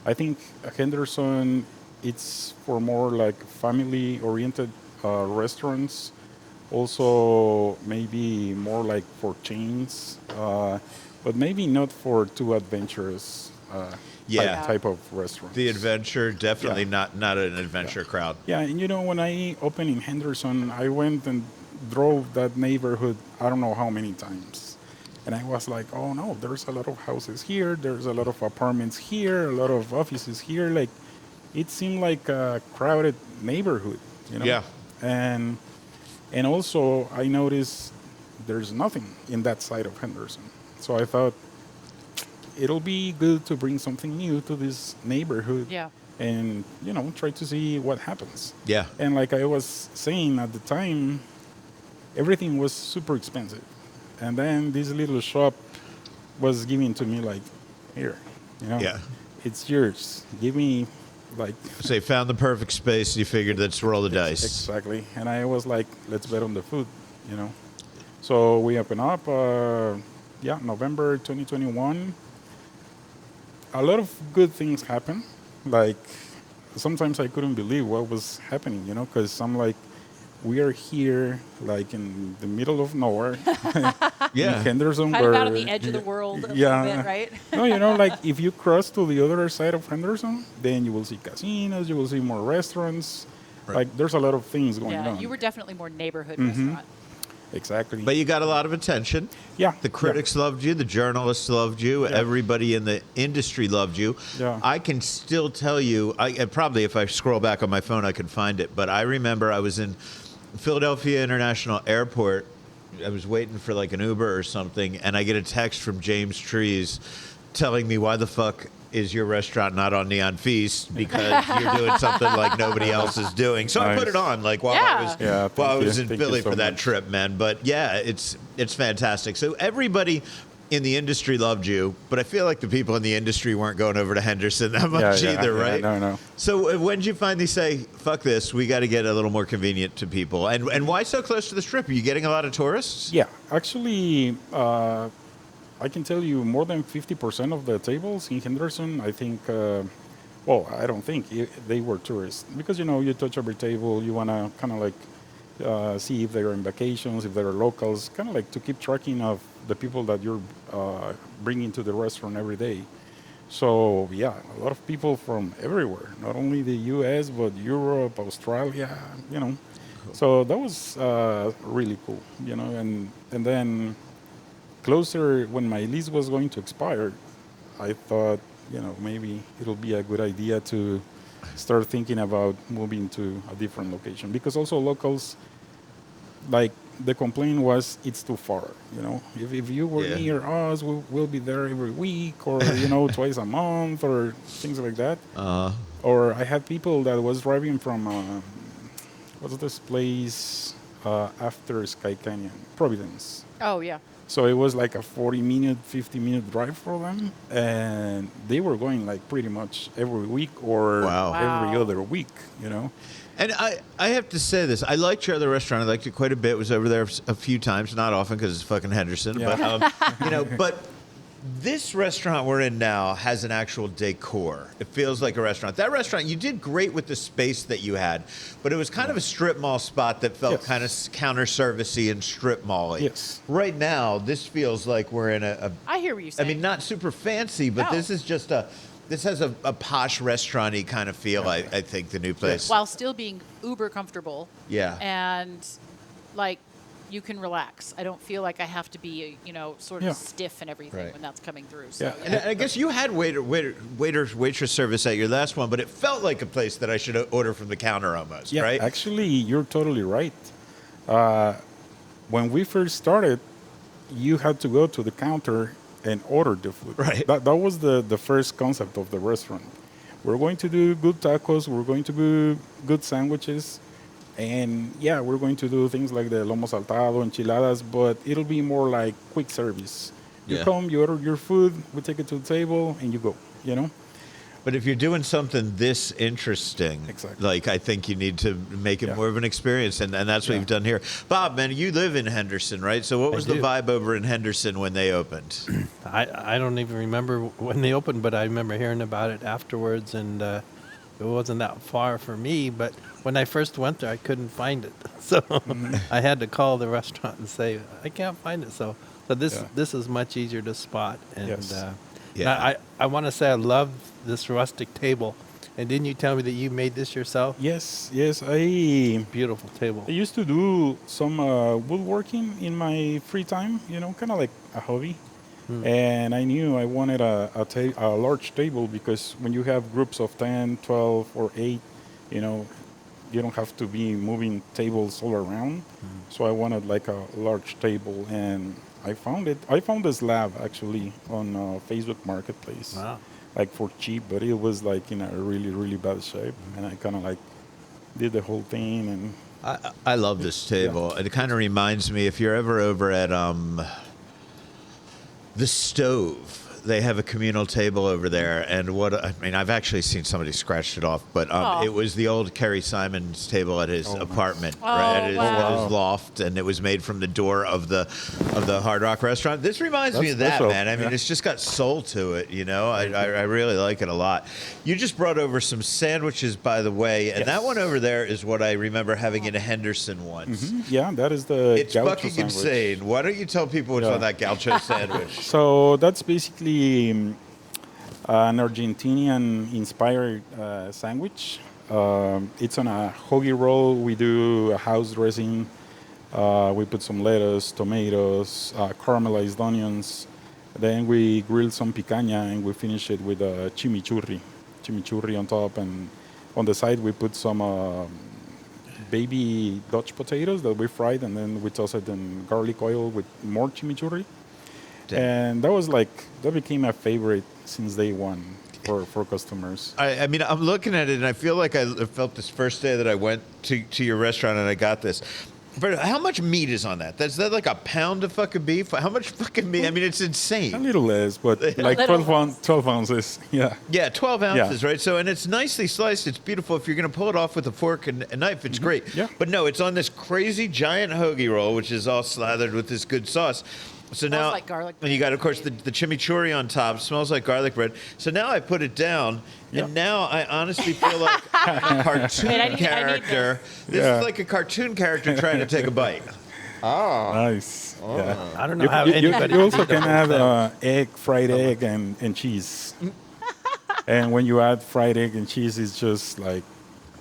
D: I think Henderson, it's for more like family-oriented restaurants, also maybe more like for chains, but maybe not for too adventurous type of restaurants.
A: The adventure, definitely
D: Yeah.
A: not an adventure crowd.
D: Yeah, and when I opened in Henderson, I went and drove that neighborhood I don't know how many times. And I was like, oh no, there's a lot of houses here, there's a lot of apartments here, a lot of offices here. Like, it seemed like a crowded neighborhood,
A: Yeah.
D: And also I noticed there's nothing in that side of Henderson. So I thought it'll be good to bring something new to this neighborhood.
B: Yeah.
D: And, try to see what happens.
A: Yeah.
D: And like I was saying at the time, everything was super expensive. And then this little shop was given to me like, here,
A: Yeah.
D: it's yours. Give me like...
A: So you found the perfect space, you figured let's roll the dice.
D: Exactly. And I was like, let's bet on the food, So we open up, November 2021. A lot of good things happen. Like, sometimes I couldn't believe what was happening, because I'm like, we are here, like, in the middle of nowhere.
A: Yeah.
D: In Henderson.
B: Kind of out on the edge of the world a little bit, right?
D: No, like, if you cross to the other side of Henderson, then you will see casinos, you will see more restaurants.
A: Right.
D: Like, there's a lot of things going
B: Yeah,
D: on.
B: you were definitely more neighborhood restaurant.
D: Exactly.
A: But you got a lot of attention.
D: Yeah.
A: The critics loved you. The journalists loved you.
D: Yeah.
A: Everybody in the industry loved you.
D: Yeah.
A: I can still tell you, and probably if I scroll back on my phone, I can find it. But I remember I was in Philadelphia International Airport. I was waiting for like an Uber or something, and I get a text from James Trees telling me, why the fuck is your restaurant not on Neon Feast? Because you're doing something like nobody else is doing. So I put it on like while I was
B: Yeah.
A: while I
D: thank
A: was
D: you.
A: in
D: Thank you
A: Philly
D: so
A: for that
D: much.
A: trip, man. But yeah, it's fantastic. So everybody in the industry loved you, but I feel like the people in the industry weren't going over to Henderson that much either, right?
D: No.
A: So when did you finally say, fuck this, we got to get a little more convenient to people? And why so close to the Strip? Are you getting a lot of tourists?
D: Yeah, actually, I can tell you more than 50% of the tables in Henderson, I think, I don't think they were tourists. Because, you touch every table, you want to kind of like see if they're on vacations, if they're locals, kind of like to keep tracking of the people that you're bringing to the restaurant every day. So, yeah, a lot of people from everywhere, not only the U.S., but Europe, Australia, Cool. So that was really cool, and then closer when my lease was going to expire, I thought, maybe it'll be a good idea to start thinking about moving to a different location, because also locals, like, the complaint was it's too far. If you were near us, we'll be there every week, or twice a month, or things like that. Or I had people that was driving from what's this place after Sky Canyon, Providence.
B: Oh, yeah.
D: So it was like a 40-minute, 50-minute drive for them, and they were going like pretty much every week or every other week,
A: And I have to say this. I liked your other restaurant. I liked it quite a bit. Was over there a few times, not often because it's fucking Henderson.
D: Yeah.
A: But, but this restaurant we're in now has an actual decor. It feels like a restaurant. That restaurant, you did great with the space that you had, but it was kind of a strip mall spot that felt kind of counter-servicey and strip mall-y.
D: Yes.
A: Right now, this feels like we're in a
B: I hear what you're saying.
A: I mean, not super fancy, but
B: No.
A: this is just a This has a posh restaurant-y kind of feel, I think, the new place.
B: While still being uber comfortable.
A: Yeah.
B: And like you can relax. I don't feel like I have to be, sort of stiff and everything
A: Right.
B: when that's coming through. So,
A: And I guess you had waitress service at your last one, but it felt like a place that I should order from the counter almost,
D: Yeah,
A: right?
D: actually, you're totally right. When we first started, you had to go to the counter and order the food.
A: Right.
D: That was the first concept of the restaurant. We're going to do good tacos. We're going to do good sandwiches. And yeah, we're going to do things like the lomo saltado, enchiladas, but it'll be more like quick service. You come, you order your food, we take it to the table, and you go,
A: But if you're doing something this interesting,
D: Exactly.
A: like I think you need to make it more of an experience, and that's what you've done here. Bob, man, you live in Henderson, right? So what was the
G: do.
A: vibe over in Henderson when they opened?
G: I don't even remember when they opened, but I remember hearing about it afterwards, and it wasn't that far for me. But when I first went there, I couldn't find it, so I had to call the restaurant and say I can't find it. So this is much easier to spot, and I want to say I love this rustic table. And didn't you tell me that you made this yourself?
D: Yes, I
G: Beautiful table.
D: I used to do some woodworking in my free time, kind of like a hobby. And I knew I wanted a large table because when you have groups of 10, 12, or 8, you don't have to be moving tables all around. So I wanted like a large table, and I found it. I found a slab actually on Facebook Marketplace.
G: Wow.
D: Like for cheap, but it was like in a really, really bad shape. And I kind of like did the whole thing. And
A: I love this table. It kind of reminds me, if you're ever over at the Stove, they have a communal table over there, and I've actually seen somebody scratched it off, but it was the old Kerry Simon's table at his apartment, right, at his loft, and it was made from the door of the Hard Rock restaurant. This reminds me of that, man. I mean, it's just got soul to it, I really like it a lot. You just brought over some sandwiches, by the way, and that one over there is what I remember having in Henderson once.
D: Yeah, that is the
A: It's
D: gaucho
A: fucking
D: sandwich.
A: insane. Why don't you tell people what's on that gaucho sandwich?
D: So that's basically an Argentinian-inspired sandwich. It's on a hoagie roll. We do a house dressing. We put some lettuce, tomatoes, caramelized onions. Then we grill some picanha, and we finish it with a chimichurri on top. And on the side, we put some baby Dutch potatoes that we fried, and then we toss it in garlic oil with more chimichurri. And that became a favorite since day one for customers.
A: I mean, I'm looking at it, and I feel like I felt this first day that I went to your restaurant and I got this. But how much meat is on that? Is that like a pound of fucking beef? How much fucking meat? I mean, it's insane.
D: A little less, but like 12 ounces. Yeah.
A: Yeah, 12 ounces, right? So, and it's nicely sliced. It's beautiful. If you're going to pull it off with a fork and a knife, it's great.
D: Yeah.
A: But no, it's on this crazy giant hoagie roll, which is all slathered with this good sauce. So now,
B: like garlic
A: and you got, of course, the chimichurri on top. Smells like garlic bread. So now I put it down, and now I honestly feel like a cartoon character. This is like a cartoon character trying to take a bite.
D: Nice. Yeah.
G: I don't know how anybody
D: You also
G: can
D: can
G: eat
D: add fried egg and cheese. And when you add fried egg and cheese, it's just like,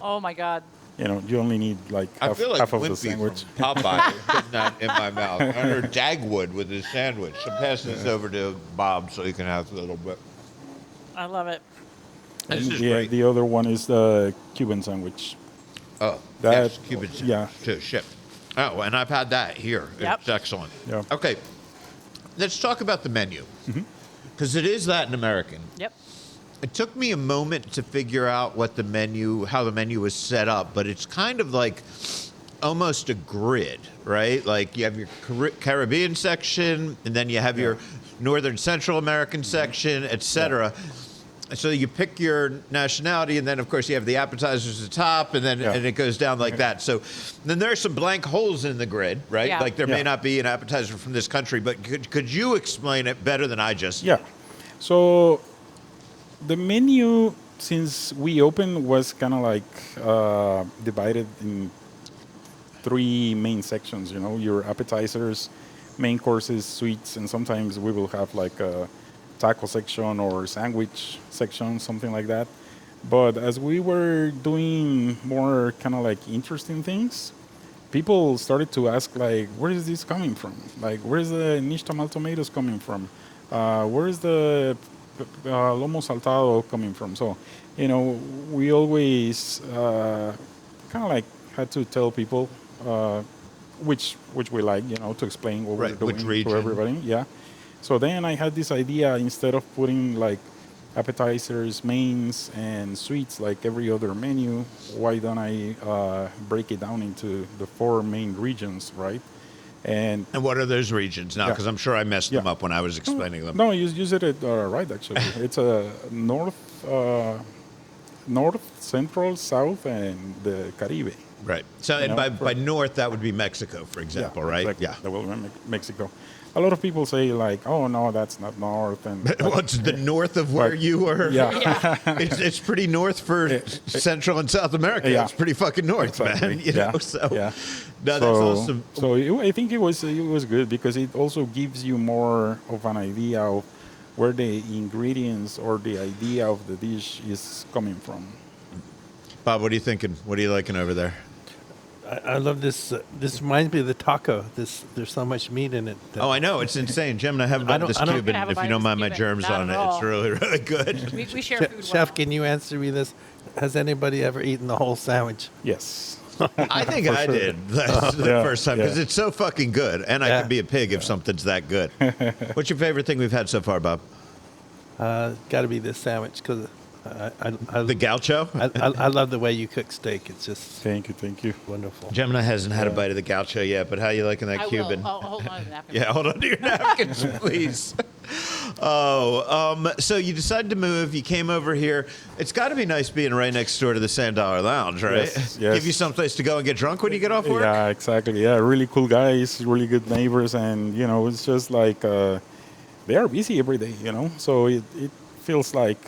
B: Oh my God.
D: you only need like
A: I feel like
D: half of the
A: Wimpy
D: sandwich.
A: from Popeye putting that in my mouth. I heard Dagwood with his sandwich. I'm passing this over to Bob so he can have a little bit.
B: I love it.
A: This is
D: Yeah,
A: great.
D: the other one is the Cuban sandwich.
A: Oh,
D: That-
A: yes, Cuban
D: yeah.
A: too. Shit. Oh, and I've had that here.
B: Yep.
A: It's excellent.
D: Yeah.
A: Okay, let's talk about the menu because it is Latin American.
B: Yep.
A: It took me a moment to figure out how the menu was set up, but it's kind of like almost a grid, right? Like you have your Caribbean section, and then you have your Northern Central American section, etc. So you pick your nationality, and then of course you have the appetizers at the top, and then and it goes down like that. So then there are some blank holes in the grid, right?
B: Yeah.
A: Like there may not be an appetizer from this country, but could you explain it better than I just?
D: Yeah. So the menu, since we opened, was kind of like divided in 3 main sections. Your appetizers, main courses, sweets, and sometimes we will have like taco section or sandwich section, something like that. But as we were doing more kind of like interesting things, people started to ask like, where is this coming from? Like, where's the nixtamal tomatoes coming from? Where is the lomo saltado coming from? So, you know, we always kind of like had to tell people which we like, you know, to explain what
A: Right,
D: we're
A: which
D: doing
A: region.
D: to everybody. Yeah. So then I had this idea, instead of putting like appetizers, mains, and sweets like every other menu, why don't I break it down into the 4 main regions, right? And
A: what are those regions now?
D: Yeah.
A: Because I'm sure I messed them
D: Yeah.
A: up when I was explaining them.
D: No, you said it right, actually. It's a north, central, south, and the Caribe.
A: Right. So, and
D: know,
A: by north, that would be Mexico, for example, right?
D: Exactly.
A: Yeah.
D: That will be Mexico. A lot of people say like, oh no, that's not north, and
A: Well, it's the north of where
D: But-
A: you were.
D: yeah.
A: It's pretty north for Central and South America.
D: Yeah.
A: It's pretty fucking north,
D: Exactly.
A: man. You know, so
D: yeah.
A: no, that's awesome.
D: So I think it was good because it also gives you more of an idea of where the ingredients or the idea of the dish is coming from.
A: Bob, what are you thinking? What are you liking over there?
G: I love this. This reminds me of the taco. There's so much meat in it. that-
A: Oh, I know. It's insane. Gemini, have a bite of this
G: I don't-
A: Cuban
B: Have a
A: if
B: bite
A: you don't
B: of
A: mind
B: this
A: my
B: Cuban.
A: germs
B: Not
A: on
B: at
A: it.
B: all.
A: It's really, really good.
B: We share food
G: Chef,
B: well.
G: can you answer me this? Has anybody ever eaten the whole sandwich?
D: Yes.
A: I think I did the
D: Yeah,
A: first time because
D: yeah.
A: it's so fucking good. And I
G: Yeah.
A: could be a pig if something's that good. What's your favorite thing we've had so far, Bob?
G: Got to be this sandwich because
A: The gaucho?
G: I love the way you cook steak. It's just
D: Thank you.
G: wonderful.
A: Gemini hasn't had a bite of the gaucho yet, but how you liking that
B: I
A: Cuban?
B: will. Oh, hold on to the napkin.
A: Yeah, hold on to your napkins, please. So you decided to move. You came over here. It's got to be nice being right next door to the $10 Lounge, right?
D: Yes.
A: Give you someplace to go and get drunk when you get off work?
D: Yeah, exactly. Yeah, really cool guys, really good neighbors, and you know, it's just like they are busy every day, you know. So it feels like,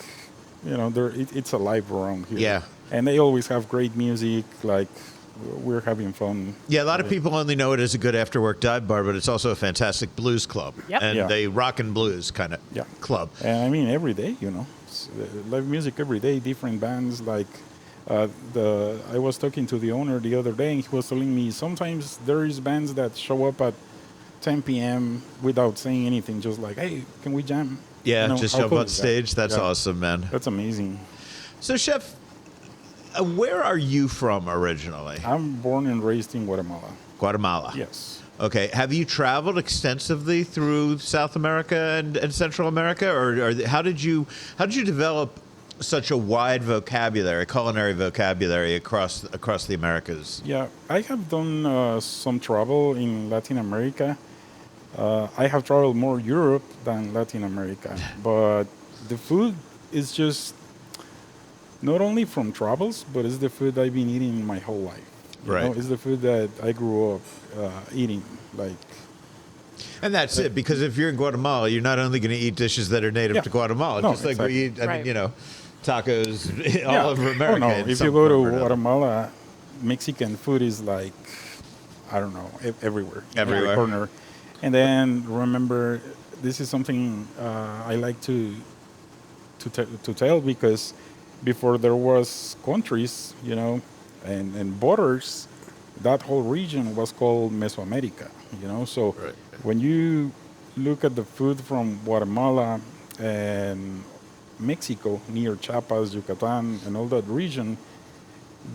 D: you know, it's alive around here.
A: Yeah.
D: And they always have great music. Like we're having fun.
A: Yeah, a lot of people only know it as a good after-work dive bar, but it's also a fantastic blues club.
B: Yep.
A: And
D: Yeah.
A: they rock and blues kind of
D: Yeah.
A: club.
D: And I mean, every day, you know, live music every day, different bands. Like I was talking to the owner the other day, and he was telling me sometimes there is bands that show up at 10 p.m. without saying anything, just like, hey, can we jam?
A: Yeah,
D: You know,
A: just
D: how
A: show up
D: cool
A: on
D: is that?
A: stage. That's
D: Yeah.
A: awesome, man.
D: That's amazing.
A: So, Chef, where are you from originally?
D: I'm born and raised in Guatemala.
A: Guatemala.
D: Yes.
A: Okay. Have you traveled extensively through South America and Central America, or how did you develop such a wide vocabulary, culinary vocabulary across the Americas?
D: Yeah, I have done some travel in Latin America. I have traveled more Europe than Latin America, but the food is just not only from travels, but it's the food I've been eating my whole life. You
A: Right.
D: know, it's the food that I grew up eating. Like,
A: And that's it, because if you're in Guatemala, you're not only going to eat dishes that are native
D: Yeah.
A: to Guatemala,
D: No,
A: just like we eat,
B: Right.
A: tacos all
D: yeah.
A: over
D: Oh,
A: America.
D: no.
A: in
D: If
A: some
D: you go
A: form or
D: to
A: another.
D: Guatemala, Mexican food is like, I don't know, everywhere. in every
A: Everywhere.
D: corner. And then remember, this is something I like to tell, because before there was countries, you know, and borders, that whole region was called Mesoamerica, you know. So
A: Right.
D: when you look at the food from Guatemala and Mexico, near Chiapas, Yucatan, and all that region,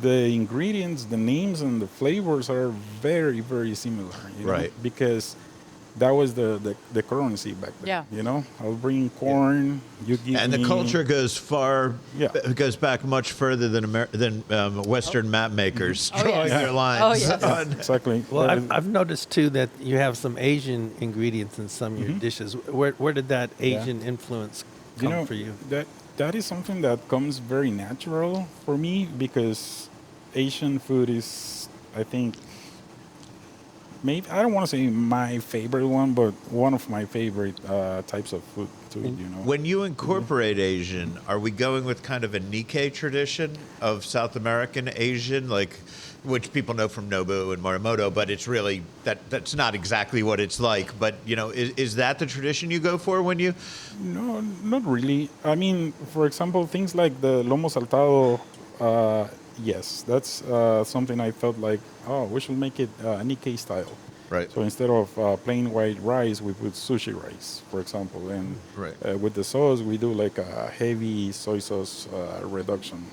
D: the ingredients, the names, and the flavors are very, very similar, you know,
A: Right.
D: because that was the currency back then.
B: Yeah.
D: You know, I'll bring corn, you give
A: And the
D: me-
A: culture goes
D: Yeah.
A: goes back much further than Western map makers
B: Oh,
A: drawing
B: yes.
A: their lines.
B: Oh, yes.
A: on-
D: Exactly.
G: Well, I've noticed too that you have some Asian ingredients in some of your dishes. Where did that Asian influence come for you?
D: That is something that comes very natural for me, because Asian food is, I think, maybe, I don't want to say my favorite one, but one of my favorite types of food too. You know.
A: When you incorporate Asian, are we going with kind of a Nikkei tradition of South American Asian? Like, which people know from Nobu and Morimoto, but it's really that's not exactly what it's like. But is that the tradition you go for when you?
D: No, not really. I mean, for example, things like the lomo saltado. Yes, that's something I felt like, we should make it Nikkei style.
A: Right.
D: So instead of plain white rice, we put sushi rice, for example. And
A: Right.
D: with the sauce, we do like a heavy soy sauce reduction.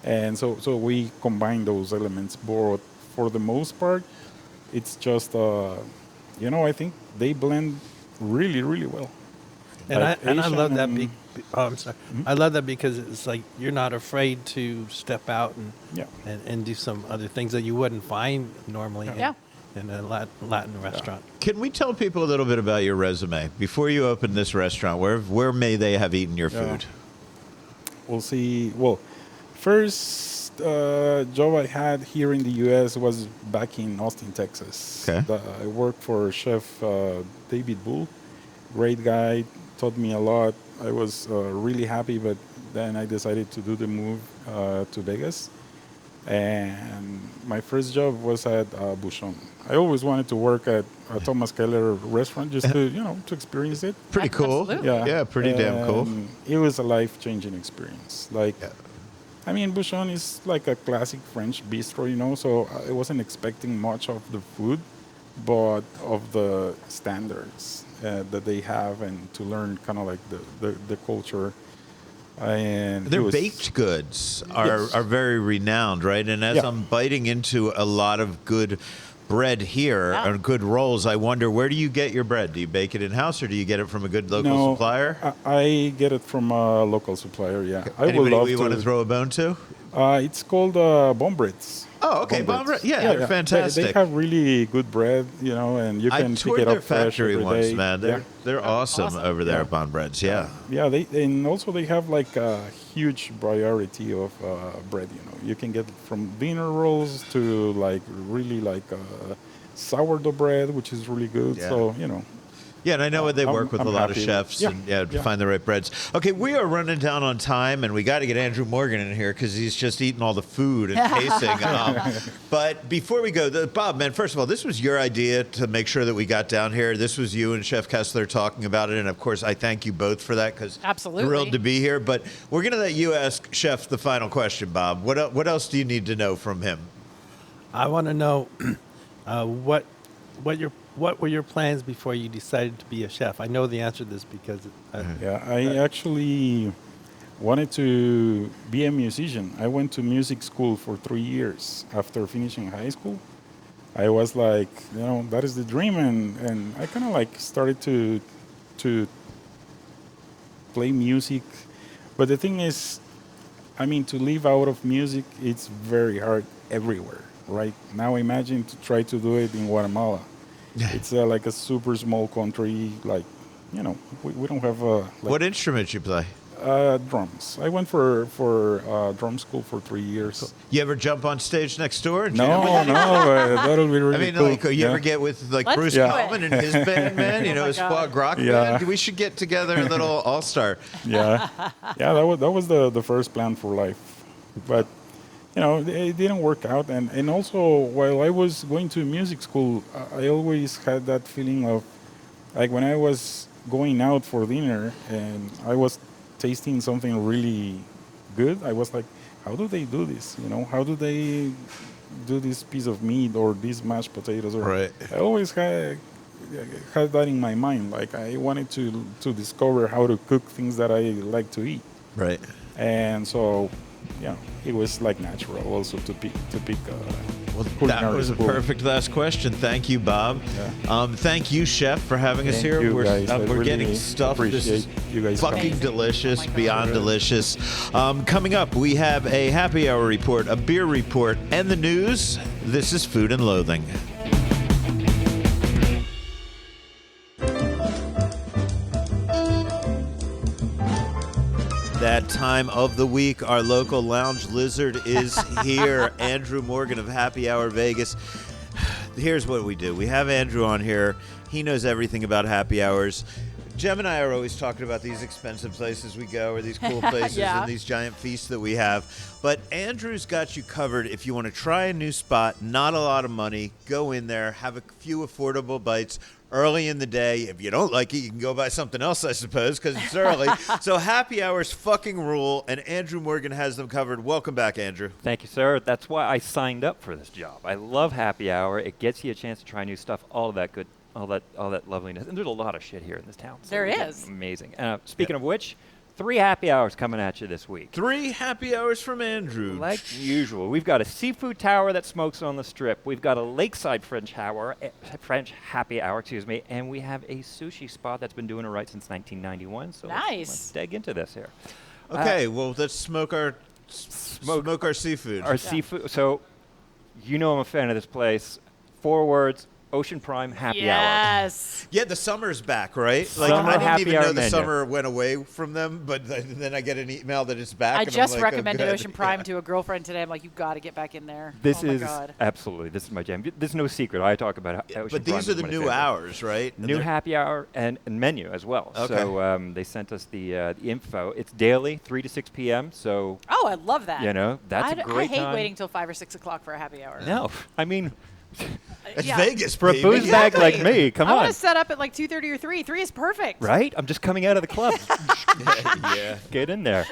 D: And so we combine those elements. But for the most part, it's just, I think they blend really, really well.
G: And
D: Like
G: I love that.
D: Asian
G: I'm sorry. I love that because it's like you're not afraid to step out
D: Yeah.
G: and do some other things that you wouldn't find normally
B: Yeah.
G: in a Latin restaurant.
A: Can we tell people a little bit about your resume before you open this restaurant? Where may they have eaten your food?
D: We'll see. Well, first job I had here in the U.S. was back in Austin, Texas.
A: Okay.
D: I worked for Chef David Bull. Great guy, taught me a lot. I was really happy, but then I decided to do the move to Vegas. And my first job was at Bouchon. I always wanted to work at a Thomas Keller restaurant just to, to experience it.
A: Pretty cool.
B: Absolutely.
A: Yeah, pretty damn cool.
D: And it was a life-changing experience. Like, I mean, Bouchon is like a classic French bistro, so I wasn't expecting much of the food, but of the standards that they have, and to learn kind of like the culture. And
A: Their baked goods are very renowned, right? And as
D: Yeah.
A: I'm biting into a lot of good bread here,
B: Yeah.
A: or good rolls, I wonder, where do you get your bread? Do you bake it in-house, or do you get it from a good local supplier?
D: I get it from a local supplier, yeah. I would
A: Anybody
D: love
A: we want to throw a bone to?
D: It's called Bon Breads.
A: Oh, okay.
D: Bon Breads.
A: Yeah, they're fantastic.
D: They have really good bread, and you
A: I
D: can pick
A: toured
D: it
A: their
D: up fresh
A: factory
D: every
A: once,
D: day.
A: man. They're awesome over there at Bon Breads. Yeah.
D: Yeah, and also they have like a huge variety of bread. You can get from dinner rolls to like really like sourdough bread, which is really good.
A: Yeah.
D: So
A: Yeah, and I know they work with
D: I'm
A: a lot of
D: happy.
A: chefs
D: Yeah,
A: and to
D: yeah.
A: find the right breads. Okay, we are running down on time, and we got to get Andrew Morgan in here because he's just eating all the food and tasting. But before we go, Bob, man, first of all, this was your idea to make sure that we got down here. This was you and Chef Kestler talking about it, and of course, I thank you both for that because
B: Absolutely.
A: thrilled to be here. But we're going to let you ask Chef the final question, Bob. What else do you need to know from him?
G: I want to know what were your plans before you decided to be a chef? I know the answer to this because
D: I actually wanted to be a musician. I went to music school for 3 years after finishing high school. I was like, that is the dream, and I kind of like started to play music. But the thing is, I mean, to live out of music, it's very hard everywhere, right? Now imagine to try to do it in Guatemala. It's like a super small country, like, we don't have
A: What instrument you play?
D: drums. I went for drum school for 3 years.
A: You ever jump on stage next door? And
D: No,
A: jam?
D: that'll be really
A: I mean,
D: cool.
A: like, you ever get with like
B: Let's
A: Bruce
B: do it.
A: Coleman and his band, man?
B: Oh my
A: His
B: God.
A: Squad Rock
D: Yeah.
A: band. We should get together a little all-star.
D: Yeah, that was the first plan for life, but it didn't work out. And also, while I was going to music school, I always had that feeling of, like, when I was going out for dinner and I was tasting something really good, I was like, how do they do this? How do they do this piece of meat or these mashed potatoes?
A: Right.
D: I always had that in my mind. Like, I wanted to discover how to cook things that I like to eat.
A: Right.
D: And so, it was like natural also to pick
A: Well, that
D: culinary
A: was a
D: school.
A: perfect last question. Thank you, Bob.
D: Yeah.
A: Thank you, Chef, for having us
D: Thank
A: here.
D: you,
A: We're,
D: guys. I
A: we're
D: really
A: getting stuff. This is
D: appreciate you guys
A: fucking
D: coming.
A: delicious,
B: Oh my God.
A: beyond delicious. Coming up, we have a happy hour report, a beer report, and the news. This is Food and Loathing. That time of the week, our local lounge lizard is here. Andrew Morgan of Happy Hour Vegas. Here's what we do. We have Andrew on here. He knows everything about happy hours. Gemini are always talking about these expensive places we go, or these cool places
B: Yeah.
A: and these giant feasts that we have. But Andrew's got you covered. If you want to try a new spot, not a lot of money, go in there, have a few affordable bites early in the day. If you don't like it, you can go buy something else, I suppose, because it's early. So happy hours fucking rule, and Andrew Morgan has them covered. Welcome back, Andrew.
H: Thank you, sir. That's why I signed up for this job. I love happy hour. It gets you a chance to try new stuff, all of that good, all that loveliness. And there's a lot of shit here in this town. So
B: There
H: it's
B: is.
H: Amazing. Speaking of which, 3 happy hours coming at you this week.
A: 3 happy hours from Andrew.
H: Like usual, we've got a seafood tower that smokes on the strip. We've got a lakeside French happy hour, and we have a sushi spot that's been doing it right since 1991. So
B: Nice.
H: let's dig into this here.
A: Okay, well, let's smoke our seafood.
H: Our seafood. So, you know I'm a fan of this place. 4 words: Ocean Prime Happy Hour.
B: Yes.
A: Yeah, the summer's back, right? Like
H: Summer
A: I didn't
H: happy
A: even
H: hour
A: know the
H: menu.
A: summer went away from them, but then I get an email that it's back.
B: I
A: and I'm
B: just
A: like, oh,
B: recommended
A: good.
B: Ocean Prime to a girlfriend today. I'm like, you got to get back in there.
H: This
B: oh my
H: is
B: God.
H: absolutely, this is my jam. There's no secret. I talk about Ocean
A: But
H: Prime
A: these are
H: is
A: the
H: one of
A: new
H: my favorites.
A: hours, right?
H: New happy hour and menu as well.
A: Okay.
H: So they sent us the info. It's daily, 3 to 6 p.m. So
B: Oh, I love that.
H: you know that's a
B: I
H: great
B: hate
H: time.
B: waiting till 5 or 6 o'clock for a happy hour.
H: No, I mean
A: It's
B: Yeah.
A: Vegas,
H: for a
A: baby.
H: booze bag like
B: Exactly.
H: me, come
B: I
H: on,
B: want to set up at like 2:30 or 3. 3 is perfect.
H: right? I'm just coming out of the club.
A: Yeah.
H: Get in there.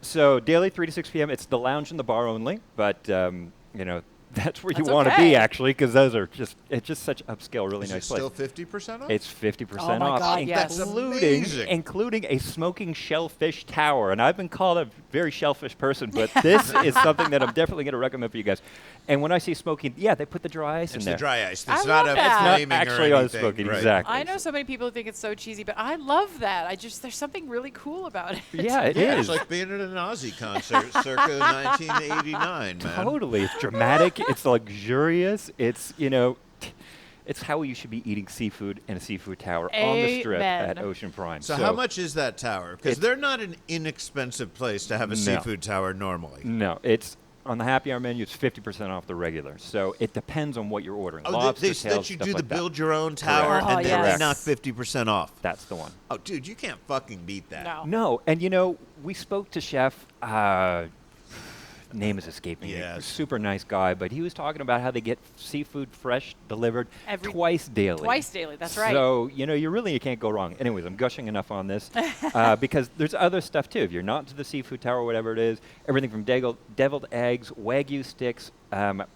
H: So daily, 3 to 6 p.m. It's the lounge and the bar only, but you know that's where you
B: That's
H: want to
B: okay.
H: be actually, because those are it's just such upscale, really
A: Is it
H: nice place.
A: still 50% off?
H: It's 50%
B: Oh my
H: off,
B: God, yes.
A: That's
H: including
A: amazing.
H: including a smoking shellfish tower. And I've been called a very shellfish person, but this is something that I'm definitely going to recommend for you guys. And when I say smoking, yeah, they put the dry ice
A: It's
H: in there.
A: the dry ice.
B: I
A: It's not
B: love
A: a
B: that. It's not
A: flaming
H: actually
A: or
H: on
A: anything.
H: smoking,
A: right?
H: exactly.
B: I know so many people think it's so cheesy, but I love that. There's something really cool about it.
H: Yeah, it
A: Yeah,
H: is.
A: it's like being at an Ozzy concert circa 1989, man.
H: Totally. It's dramatic. It's luxurious. It's, it's how you should be eating seafood in a seafood tower on the strip
B: Amen.
H: at Ocean Prime.
A: So how much is that tower? Because they're not an inexpensive place to have a
H: No.
A: seafood tower normally.
H: No, it's on the happy hour menu. It's 50% off the regular. So it depends on what you're ordering.
A: Oh,
H: Lobster
A: they
H: tails,
A: let you
H: stuff
A: do the
H: like that.
A: build your own tower,
B: Correct.
A: and
B: Oh,
A: then
B: yes.
A: they knock 50% off.
H: That's the one.
A: Oh, dude, you can't fucking beat that.
B: No.
H: No, and we spoke to Chef. Name is escaping me.
A: Yes.
H: Super nice guy, but he was talking about how they get seafood fresh delivered twice daily.
B: Twice daily, that's right.
H: So you can't go wrong. Anyways, I'm gushing enough on this because there's other stuff too. If you're not into the seafood tower, whatever it is, everything from deviled eggs, wagyu sticks,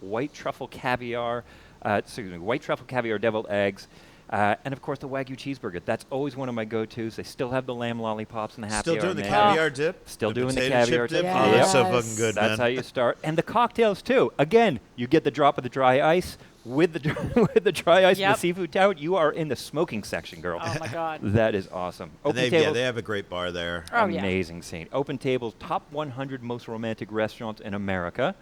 H: white truffle caviar, deviled eggs. And of course, the Wagyu cheeseburger. That's always one of my go-tos. They still have the lamb lollipops and the happy
A: Still
H: hour
A: doing the
H: menu.
A: caviar dip?
H: Still doing the
A: potato
H: caviar
A: chip dip?
H: dip.
A: Oh, that's so
B: Yes.
A: fucking good,
H: That's
A: man.
H: how you start. And the cocktails, too. Again, you get the drop of the dry ice with the with the dry ice and
B: Yep.
H: the seafood tower. You are in the smoking section, girl.
B: Oh my God.
H: That is awesome.
A: And
H: Open
A: they
H: tables.
A: have a great bar there.
B: Oh, yeah.
H: Amazing scene. Open tables, top 100 most romantic restaurants in America.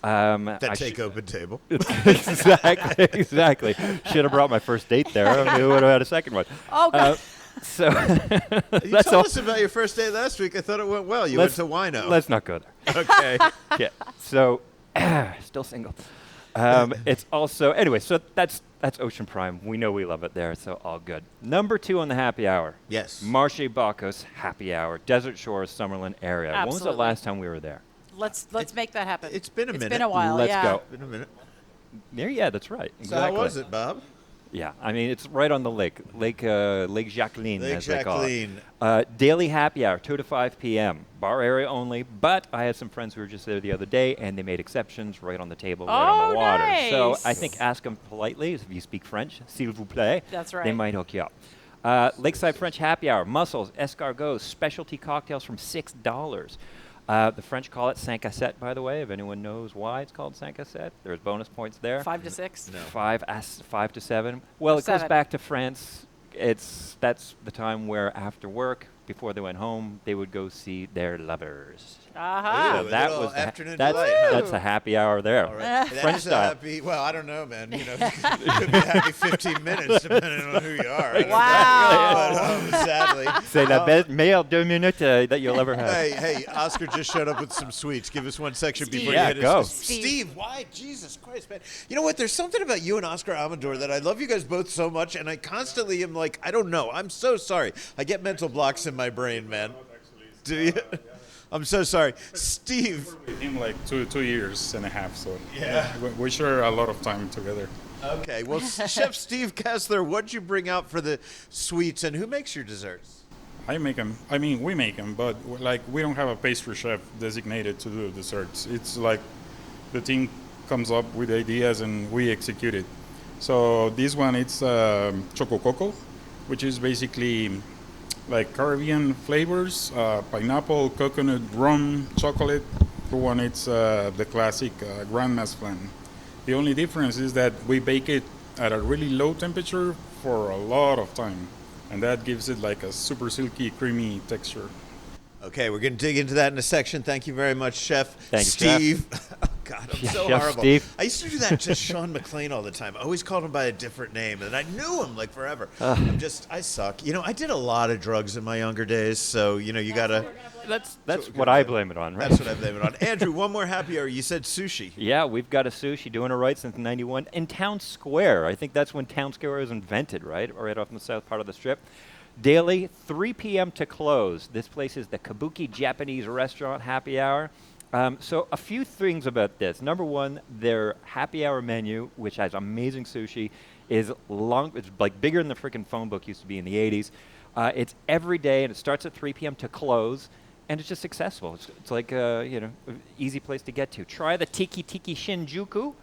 A: That take open table.
H: exactly. Should have brought my first date there. I knew I would have had a second one.
B: Oh, God.
H: So
A: You
H: that's
A: told
H: all.
A: us about your first date last week. I thought it went well. You went to Wino.
H: Let's not go there.
A: Okay.
H: Yeah. So still single. It's also anyway. So that's Ocean Prime. We know we love it there. So all good. Number 2 on the happy hour.
A: Yes.
H: Marche Bacchus Happy Hour, Desert Shores, Summerlin area. When was the
B: Absolutely.
H: last time we were there?
B: Let's make that happen.
A: It's been a minute.
B: It's been a while,
H: Let's
B: yeah.
H: go.
A: Been a minute.
H: Yeah, that's right.
A: So how
H: Exactly.
A: was it, Bob?
H: Yeah, I mean it's right on the lake, Lake Jacqueline,
A: Lake
H: as they call it.
A: Jacqueline.
H: Daily happy hour, 2 to 5 p.m. Bar area only, but I had some friends who were just there the other day, and they made exceptions right on the table, right on the
B: Oh,
H: water. So
B: nice.
H: I think ask them politely, if you speak French, s'il vous plaît.
B: That's
H: They
B: right.
H: might hook you up. Lakeside French happy hour, mussels, escargots, specialty cocktails from $6. The French call it 5 à 7, by the way, if anyone knows why it's called 5 à 7. There's bonus points there.
B: 5 to 6.
A: No.
H: 5 to 7. Well, it goes
B: 7.
H: back to France. That's the time where after work, before they went home, they would go see their lovers.
B: Aha.
A: Ooh, a
H: that
A: little
H: was
A: afternoon
H: that's,
A: delight, huh?
H: that's a happy hour there.
A: All right.
H: French
A: That's a
H: style.
A: happy, well, I don't know, man. You know, it could be a happy 15 minutes depending on who you are. I don't know.
B: Wow.
A: But, sadly.
H: C'est la belle meilleure 2 minutes that you'll ever have.
A: Hey, Oscar just showed up with some sweets. Give us one section
B: Steve.
A: before
H: Yeah,
A: you hit
H: go.
A: us. Steve, why? Jesus Christ, man. You know what? There's something about you and Oscar Amador that I love you guys both so much, and I constantly am like, I don't know. I'm so sorry. I get mental blocks in my brain, man. Do you? I'm so sorry. Steve.
D: In like 2 years and a half, so
A: Yeah.
D: we share a lot of time together.
A: Okay, well, Chef Steve Kestler, what'd you bring out for the sweets, and who makes your desserts?
D: I make them. I mean, we make them, but like we don't have a pastry chef designated to do desserts. It's like the team comes up with ideas and we execute it. So this one, it's Choco Coco, which is basically like Caribbean flavors, pineapple, coconut, rum, chocolate. The one, it's the classic Grand Mas flan. The only difference is that we bake it at a really low temperature for a lot of time, and that gives it like a super silky, creamy texture.
A: Okay, we're going to dig into that in a section. Thank you very much, Chef
H: Thank you, Chef.
A: Steve. Oh, God, I'm so
H: Chef
A: horrible.
H: Steve.
A: I used to do that to Sean McLean all the time. I always called him by a different name, and I knew him like forever. I suck. You know, I did a lot of drugs in my younger days, so, you know, you got to...
H: That's what I blame it on, right?
A: That's what I blame it on. Andrew, one more happy hour. You said sushi.
H: Yeah, we've got a sushi doing it right since '91 in Town Square. I think that's when Town Square was invented, right? Or right off in the south part of the strip. Daily, 3 p.m. to close. This place is the Kabuki Japanese Restaurant Happy Hour. So a few things about this. Number one, their happy hour menu, which has amazing sushi, is long. It's like bigger than the freaking phone book used to be in the 80s. It's every day, and it starts at 3 p.m. to close. And it's just accessible. It's like easy place to get to. Try the Tiki Shinjuku,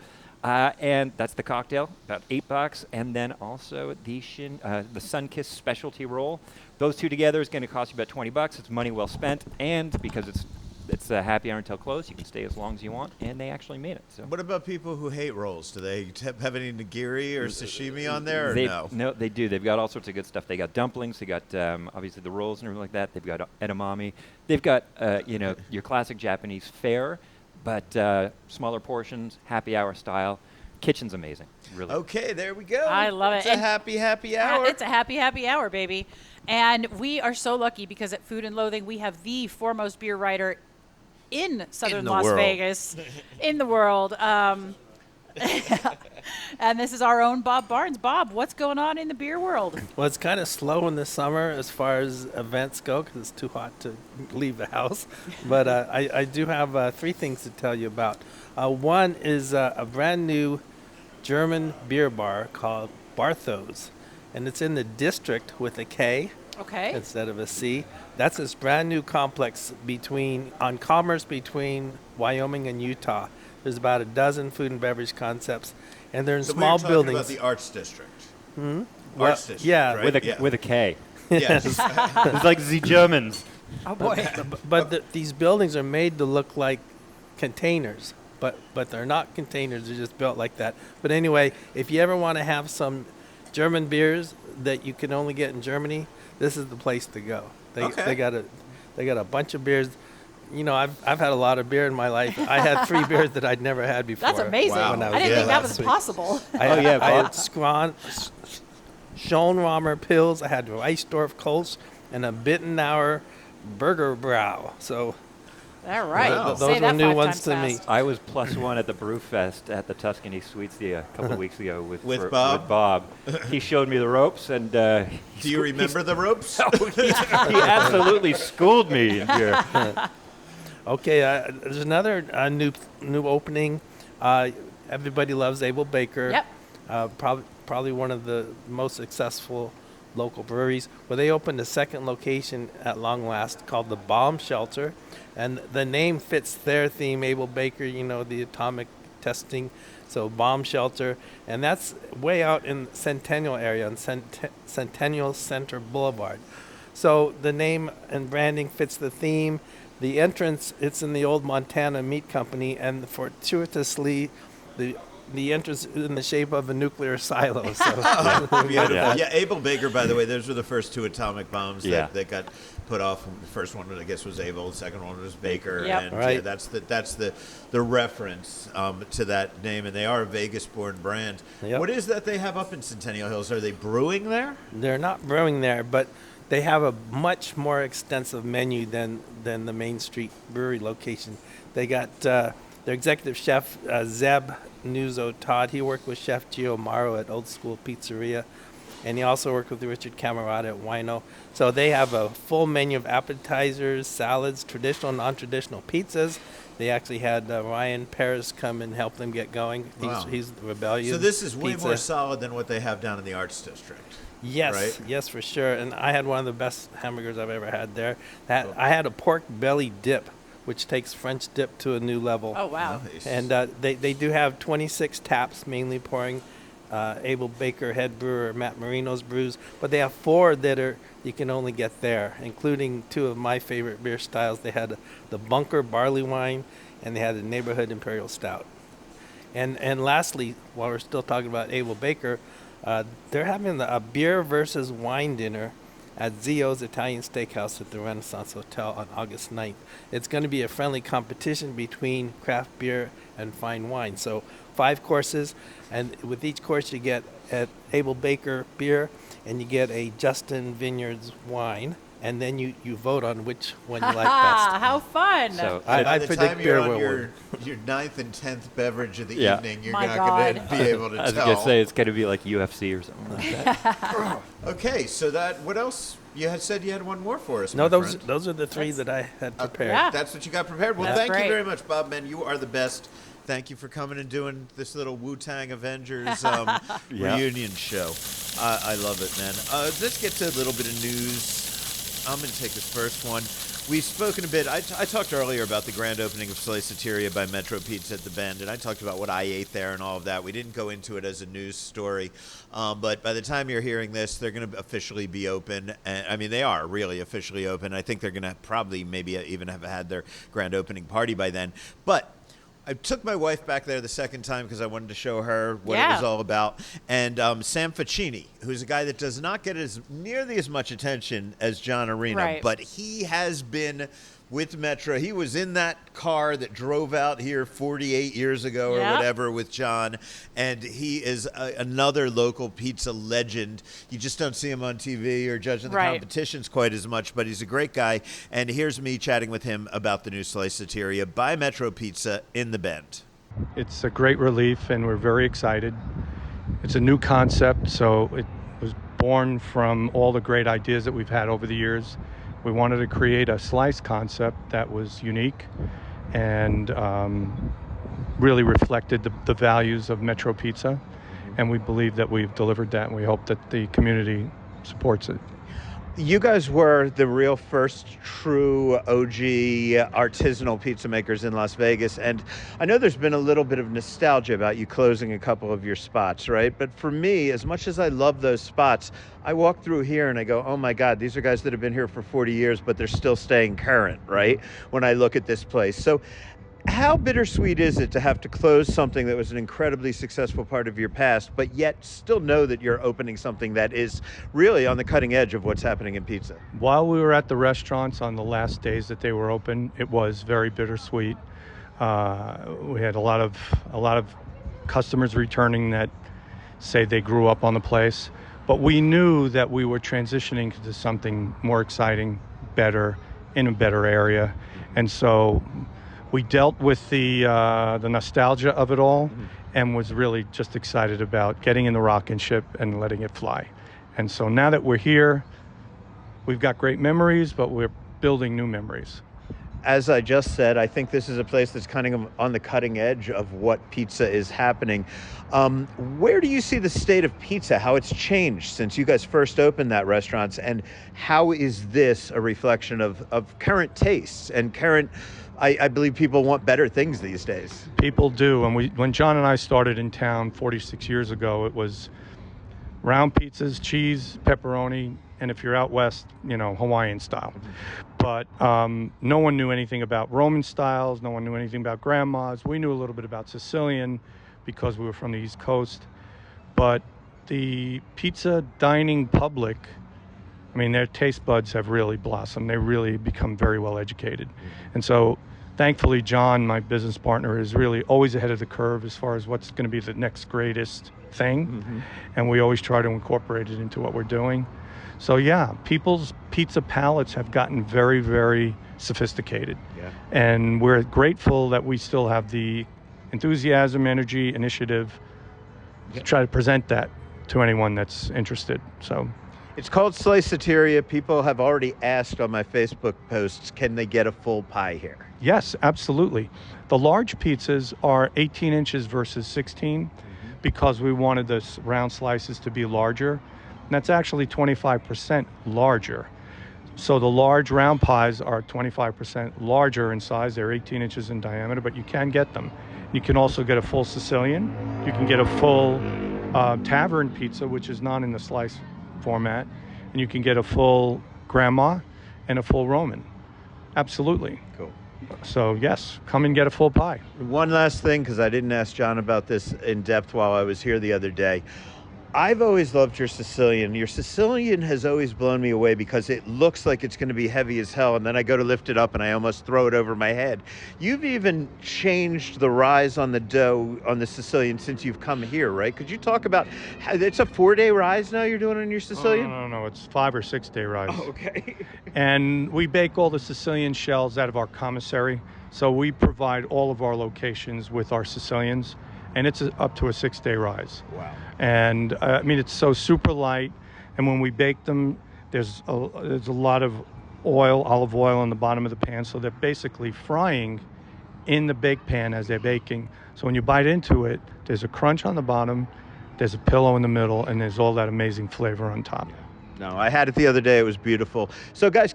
H: and that's the cocktail, about $8. And then also the Sunkist specialty roll. Those two together is going to cost you about $20. It's money well spent, and because it's a happy hour until close, you can stay as long as you want, and they actually made it. So.
A: What about people who hate rolls? Do they have any nigiri or sashimi on there, or no?
H: No, they do. They've got all sorts of good stuff. They got dumplings. They got obviously the rolls and everything like that. They've got edamame. They've got your classic Japanese fare, but smaller portions, happy hour style. Kitchen's amazing, really.
A: Okay, there we go.
B: I love it.
A: It's a happy hour.
B: It's a happy hour, baby. And we are so lucky because at Food and Loathing, we have the foremost beer writer in southern
A: the
B: Las
A: world.
B: Vegas, in the world. And this is our own Bob Barnes. Bob, what's going on in the beer world?
G: Well, it's kind of slow in the summer as far as events go because it's too hot to leave the house. But I do have 3 things to tell you about. One is a brand new German beer bar called Barthos, and it's in the district with a K.
B: Okay.
G: Instead of a C. That's this brand new complex on Commerce between Wyoming and Utah. There's about a dozen food and beverage concepts, and they're in
A: So
G: small
A: we're talking
G: buildings.
A: about the Arts District.
G: Well,
A: Arts District,
G: yeah,
A: right?
H: With a K.
A: Yes.
H: It's like the Germans.
B: Oh, boy.
G: But these buildings are made to look like containers, but they're not containers. They're just built like that. But anyway, if you ever want to have some German beers that you can only get in Germany, this is the place to go. They got a bunch of beers. You know, I've had a lot of beer in my life. I had 3 beers that I'd never had before.
B: That's amazing.
A: Wow.
G: when
B: I
G: was
B: didn't
G: there
B: think that
G: last
B: was
G: week.
B: possible.
G: I had Schonraumer Pils. I had Weissdorf Kolsch and a Bittenauer Burger Brau. So
B: All right.
A: Wow.
G: those
B: Say
G: were
B: that
G: new
B: 5
G: ones
B: times
G: to me.
B: fast.
H: I was +1 at the Brewfest at the Tuscany Suites a couple of weeks ago with
A: Bob?
H: With Bob. He showed me the ropes, and
A: Do you remember the ropes?
H: he absolutely schooled me in here.
G: Okay, there's another new opening. Everybody loves Abel Baker.
B: Yep.
G: Probably one of the most successful local breweries. Well, they opened a second location at long last called the Bomb Shelter, and the name fits their theme. Abel Baker, you know, the atomic testing. So Bomb Shelter, and that's way out in Centennial area on Centennial Center Boulevard. So the name and branding fits the theme. The entrance, it's in the old Montana Meat Company, and fortuitously, the entrance is in the shape of a nuclear silo. So
A: Beautiful.
H: Yeah.
A: Yeah, Abel Baker, by the way, those were the first 2 atomic bombs
H: Yeah.
A: that got put off. The first one, I guess, was Abel. The second one was Baker.
B: Yep.
A: And
G: Right.
A: yeah, that's the reference to that name. And they are a Vegas-born brand.
G: Yep.
A: What is that they have up in Centennial Hills? Are they brewing there?
G: They're not brewing there, but they have a much more extensive menu than the Main Street Brewery location. They got their executive chef, Zeb Nuzzo Todd. He worked with Chef Gio Maro at Old School Pizzeria, and he also worked with Richard Camerata at Wino. So they have a full menu of appetizers, salads, traditional and non-traditional pizzas. They actually had Ryan Paris come and help them get going.
A: Wow.
G: He's the Rebellion.
A: So this is way
G: pizza.
A: more solid than what they have down in the Arts District.
G: Yes,
A: right?
G: yes, for sure. And I had one of the best hamburgers I've ever had there. I had a pork belly dip, which takes French dip to a new level.
B: Oh, wow.
A: Nice.
G: And they do have 26 taps, mainly pouring Abel Baker, head brewer, Matt Marino's brews. But they have 4 that you can only get there, including 2 of my favorite beer styles. They had the Bunker Barley Wine, and they had the Neighborhood Imperial Stout. And lastly, while we're still talking about Abel Baker, they're having a beer versus wine dinner at Zio's Italian Steakhouse at the Renaissance Hotel on August 9th. It's going to be a friendly competition between craft beer and fine wine. So 5 courses, and with each course you get an Abel Baker beer and you get a Justin Vineyards wine, and then you vote on which one you like best.
B: How fun!
H: So,
A: By
G: I
A: the
G: predict
A: time
G: beer
A: you're on
G: will
A: your
G: win.
A: 9th and 10th beverage of the
H: Yeah.
A: evening, you're
B: My
A: not going to
B: God.
A: be able to
H: I was
A: tell.
H: going to say it's going to be like UFC or something like that.
A: Okay, so what else? You had said you had one more for us.
G: No,
A: my
G: those
A: friend.
G: are the 3 that I had prepared.
B: Yeah.
A: That's what you got prepared. Well,
B: That's
A: thank
B: great.
A: you very much, Bob. Man, you are the best. Thank you for coming and doing this little Wu-Tang Avengers
H: Yeah.
A: reunion show. I love it, man. Let's get to a little bit of news. I'm going to take this first one. We've spoken a bit. I talked earlier about the grand opening of Sliceteria by Metro Pizza at the Bend, and I talked about what I ate there and all of that. We didn't go into it as a news story, but by the time you're hearing this, they're going to officially be open. And, I mean, they are really officially open. I think they're going to probably maybe even have had their grand opening party by then. But I took my wife back there the second time because I wanted to show her what it was all about. And Sam Facchini, who's a guy that does not get nearly as much attention as John Arena,
B: Right.
A: but he has been with Metro. He was in that car that drove out here 48 years ago or
B: Yep.
A: whatever with John, and he is another local pizza legend. You just don't see him on TV or judging the
B: Right.
A: competitions quite as much, but he's a great guy. And here's me chatting with him about the new Sliceteria by Metro Pizza in the Bend.
I: It's a great relief, and we're very excited. It's a new concept, so it was born from all the great ideas that we've had over the years. We wanted to create a slice concept that was unique and really reflected the values of Metro Pizza, and we believe that we've delivered that, and we hope that the community supports it.
A: You guys were the real first true OG artisanal pizza makers in Las Vegas, and I know there's been a little bit of nostalgia about you closing a couple of your spots, right? But for me, as much as I love those spots, I walk through here and I go, oh my God, these are guys that have been here for 40 years, but they're still staying current, right? When I look at this place. So how bittersweet is it to have to close something that was an incredibly successful part of your past, but yet still know that you're opening something that is really on the cutting edge of what's happening in pizza?
I: While we were at the restaurants on the last days that they were open, it was very bittersweet. We had a lot of customers returning that say they grew up on the place, but we knew that we were transitioning to something more exciting, better, in a better area, and so we dealt with the nostalgia of it all, and was really just excited about getting in the rocket ship and letting it fly. And so now that we're here, we've got great memories, but we're building new memories.
A: As I just said, I think this is a place that's kind of on the cutting edge of what pizza is happening. Where do you see the state of pizza, how it's changed since you guys first opened that restaurant, and how is this a reflection of current tastes and current, I believe people want better things these days.
I: People do, and when John and I started in town 46 years ago, it was round pizzas, cheese, pepperoni, and if you're out west, Hawaiian style. But no one knew anything about Roman styles. No one knew anything about grandmas. We knew a little bit about Sicilian because we were from the East Coast. But the pizza dining public I mean, their taste buds have really blossomed. They really become very well educated. And so thankfully, John, my business partner, is really always ahead of the curve as far as what's going to be the next greatest thing. And we always try to incorporate it into what we're doing. So yeah, people's pizza palates have gotten very, very sophisticated. Yeah. And we're grateful that we still have the enthusiasm, energy, initiative to try to present that to anyone that's interested. So
A: It's called Sliceteria. People have already asked on my Facebook posts, can they get a full pie here?
I: yes, absolutely. The large pizzas are 18 inches versus 16 because we wanted the round slices to be larger. And that's actually 25% larger. So the large round pies are 25% larger in size. They're 18 inches in diameter, but you can get them. You can also get a full Sicilian. You can get a full tavern pizza, which is not in the slice format. And you can get a full grandma and a full Roman. Absolutely.
A: Cool.
I: So yes, come and get a full pie.
A: One last thing, because I didn't ask John about this in depth while I was here the other day. I've always loved your Sicilian. Your Sicilian has always blown me away because it looks like it's going to be heavy as hell, and then I go to lift it up and I almost throw it over my head. You've even changed the rise on the dough on the Sicilian since you've come here, right? Could you talk about how it's a 4-day rise now you're doing on your Sicilian?
I: No, it's 5 or 6 day rise.
A: Oh, okay.
I: And we bake all the Sicilian shells out of our commissary. So we provide all of our locations with our Sicilians, and it's up to a 6-day rise.
A: Wow.
I: And I mean, it's so super light. And when we bake them, there's a lot of oil, olive oil on the bottom of the pan. So they're basically frying in the bake pan as they're baking. So when you bite into it, there's a crunch on the bottom, there's a pillow in the middle, and there's all that amazing flavor on top.
A: No, I had it the other day. It was beautiful. So, guys,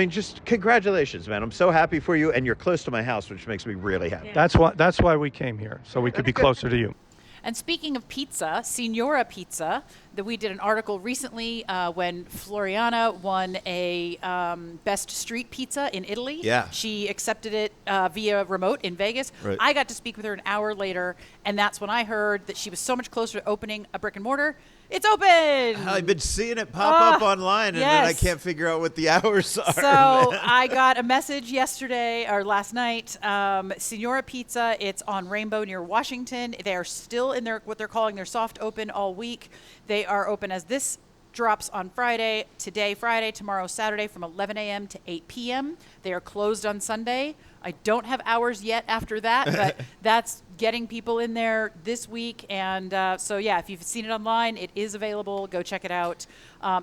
A: just congratulations, man. I'm so happy for you, and you're close to my house, which makes me really happy.
I: That's why we came here, so we could be closer to you.
B: And speaking of pizza, Signora Pizza, that we did an article recently when Floriana won a best street pizza in Italy.
A: Yeah.
B: She accepted it via remote in Vegas.
A: Right.
B: I got to speak with her an hour later, and that's when I heard that she was so much closer to opening a brick and mortar. It's open!
A: I've been seeing it pop up online, and then I can't figure out what the hours are.
B: So I got a message yesterday or last night. Signora Pizza, it's on Rainbow near Washington. They are still in their what they're calling their soft open all week. They are open as this drops on Friday, today Friday, tomorrow Saturday from 11 a.m. to 8 p.m. They are closed on Sunday. I don't have hours yet after that, but that's getting people in there this week. And so, yeah, if you've seen it online, it is available. Go check it out.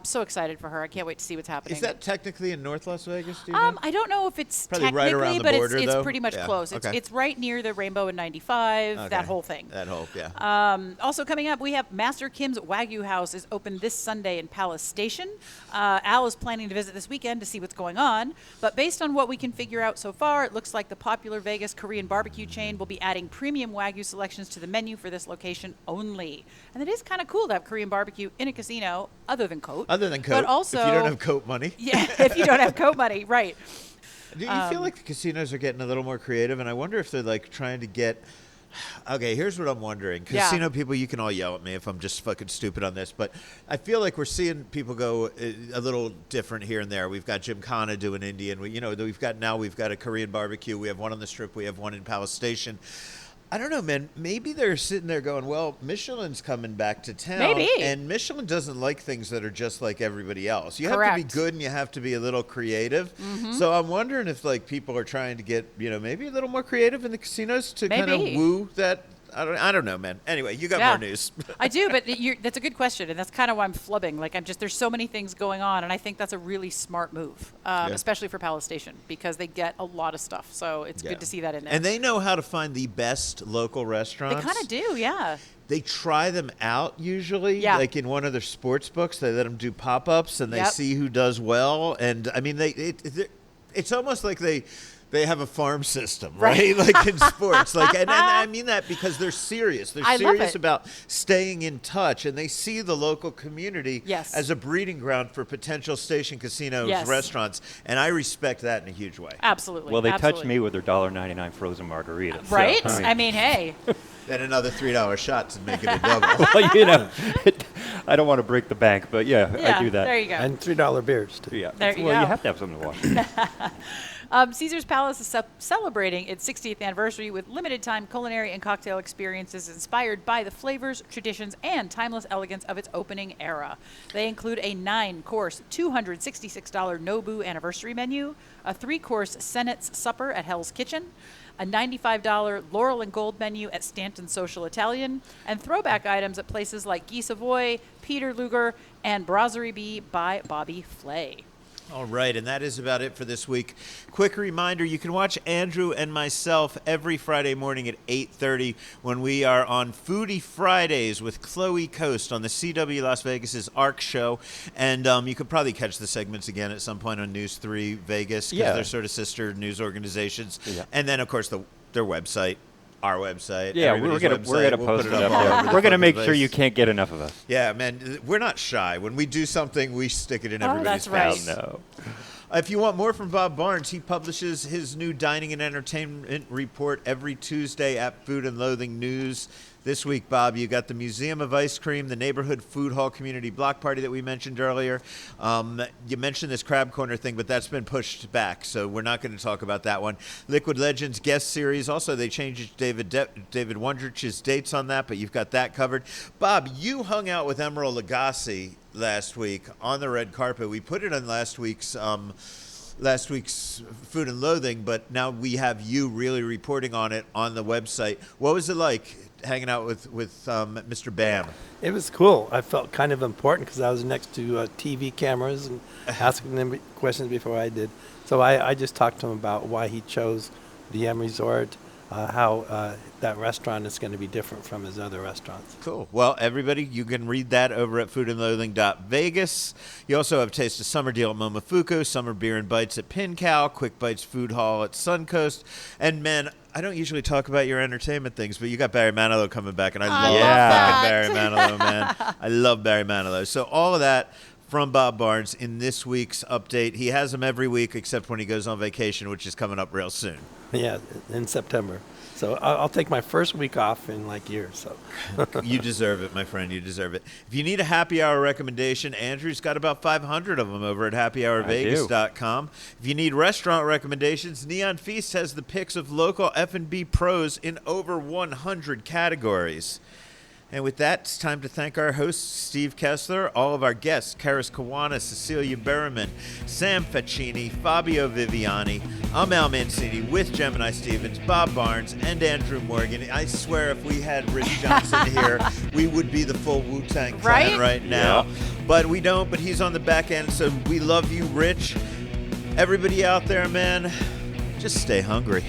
B: So excited for her. I can't wait to see what's happening.
A: Is that technically in North Las Vegas, do you know?
B: I don't know if it's
A: Probably right
B: technically,
A: around the
B: but
A: border,
B: it's
A: though?
B: pretty much
A: Yeah,
B: close.
A: okay.
B: It's right near the Rainbow and 95,
A: Okay.
B: that whole thing.
A: That whole, yeah.
B: Also coming up, we have Master Kim's Wagyu House is open this Sunday in Palace Station. Al is planning to visit this weekend to see what's going on. But based on what we can figure out so far, it looks like the popular Vegas Korean barbecue chain will be adding premium Wagyu selections to the menu for this location only. And it is kind of cool to have Korean barbecue in a casino other than Cote.
A: Other than Cote,
B: But also,
A: if you don't have Cote money.
B: Yeah, if you don't have Cote money, right.
A: Do you feel like the casinos are getting a little more creative? And I wonder if they're like trying to get. Okay, here's what I'm wondering. Casino people, you can all yell at me if I'm just fucking stupid on this, but I feel like we're seeing people go a little different here and there. We've got Gymkhana doing Indian. We've got a Korean barbecue. We have one on the Strip. We have one in Palace Station. I don't know, man. Maybe they're sitting there going, well, Michelin's coming back to town.
B: Maybe.
A: And Michelin doesn't like things that are just like everybody else. You have
B: Correct.
A: to be good and you have to be a little creative. Mm-hmm. So I'm wondering if like people are trying to get, maybe a little more creative in the casinos to kind of woo that. I don't know, man. Anyway, you got more news.
B: I do, but that's a good question, and that's kind of why I'm flubbing. Like, there's so many things going on, and I think that's a really smart move, especially for Palace Station, because they get a lot of stuff. So it's good to see that in there.
A: And they know how to find the best local restaurants.
B: They kind of do, yeah.
A: They try them out usually, like in one of their sports books. They let them do pop-ups, and they see who does well. And, I mean, it's almost like they have a farm system, right? Like in sports. And I mean that because they're serious. They're serious about staying in touch, and they see the local community as a breeding ground for potential station casinos, restaurants, and I respect that in a huge way.
B: Absolutely.
H: Well, they touched me with their $1.99 frozen margaritas.
B: Right?
H: So,
B: I mean, hey.
A: Then another $3 shot to make it a double.
H: Well, I don't want to break the bank, but yeah, I do that.
B: There you go.
G: And $3 beers, too.
H: Yeah.
B: There you
H: well,
B: go.
H: you have to have something to watch.
B: Caesar's Palace is celebrating its 60th anniversary with limited-time culinary and cocktail experiences inspired by the flavors, traditions, and timeless elegance of its opening era. They include a 9-course, $266 Nobu anniversary menu, a 3-course Senate's Supper at Hell's Kitchen, a $95 Laurel and Gold menu at Stanton's Social Italian, and throwback items at places like Guy Savoy, Peter Luger, and Brasserie B by Bobby Flay.
A: All right, and that is about it for this week. Quick reminder, you can watch Andrew and myself every Friday morning at 8:30 when we are on Foodie Fridays with Chloe Coast on the CW Las Vegas's ARC show. And you could probably catch the segments again at some point on News 3 Vegas because they're sort of sister news organizations. Yeah. And then, of course, their website. Our website.
H: Yeah, we're gonna post it up there. We're gonna make sure you can't get enough of us.
A: Yeah, man, we're not shy. When we do something, we stick it in everybody's face.
B: That's right.
H: No.
A: If you want more from Bob Barnes, he publishes his new dining and entertainment report every Tuesday at Food and Loathing News. This week, Bob, you got the Museum of Ice Cream, the Neighborhood Food Hall Community Block Party that we mentioned earlier. You mentioned this Crab Corner thing, but that's been pushed back, so we're not going to talk about that one. Liquid Legends guest series. Also, they changed David Wondrich's dates on that, but you've got that covered. Bob, you hung out with Emeril Lagasse last week on the red carpet. We put it on last week's Food and Loathing, but now we have you really reporting on it on the website. What was it like hanging out with Mr. Bam?
G: It was cool. I felt kind of important because I was next to TV cameras and asking them questions before I did. So I just talked to him about why he chose the M Resort, how that restaurant is going to be different from his other restaurants.
A: Cool. Well, everybody, you can read that over at foodandloathing.vegas. You also have Taste of Summer Deal at Momofuku, Summer Beer and Bites at Pin Cow, Quick Bites Food Hall at Suncoast. And, man, I don't usually talk about your entertainment things, but you got Barry Manilow coming back, and I love fucking Barry Manilow, man. I love Barry Manilow. So all of that from Bob Barnes in this week's update. He has them every week except when he goes on vacation, which is coming up real soon.
G: Yeah, in September. So I'll take my first week off in like years. So
A: You deserve it, my friend. You deserve it. If you need a happy hour recommendation, Andrew's got about 500 of them over at happyhourvegas.com. If you need restaurant recommendations, Neon Feast has the picks of local F&B pros in over 100 categories. And with that, it's time to thank our hosts, Steve Kestler, all of our guests, Keris, Kuwana, Ceselia Berumen, Sam Facchini, Fabio Viviani. I'm Al Mancini with Gemini Stevens, Bob Barnes, and Andrew Morgan. I swear if we had Rich Johnson here, we would be the full Wu-Tang Clan right now. Yeah. But we don't, but he's on the back end, so we love you, Rich. Everybody out there, man, just stay hungry.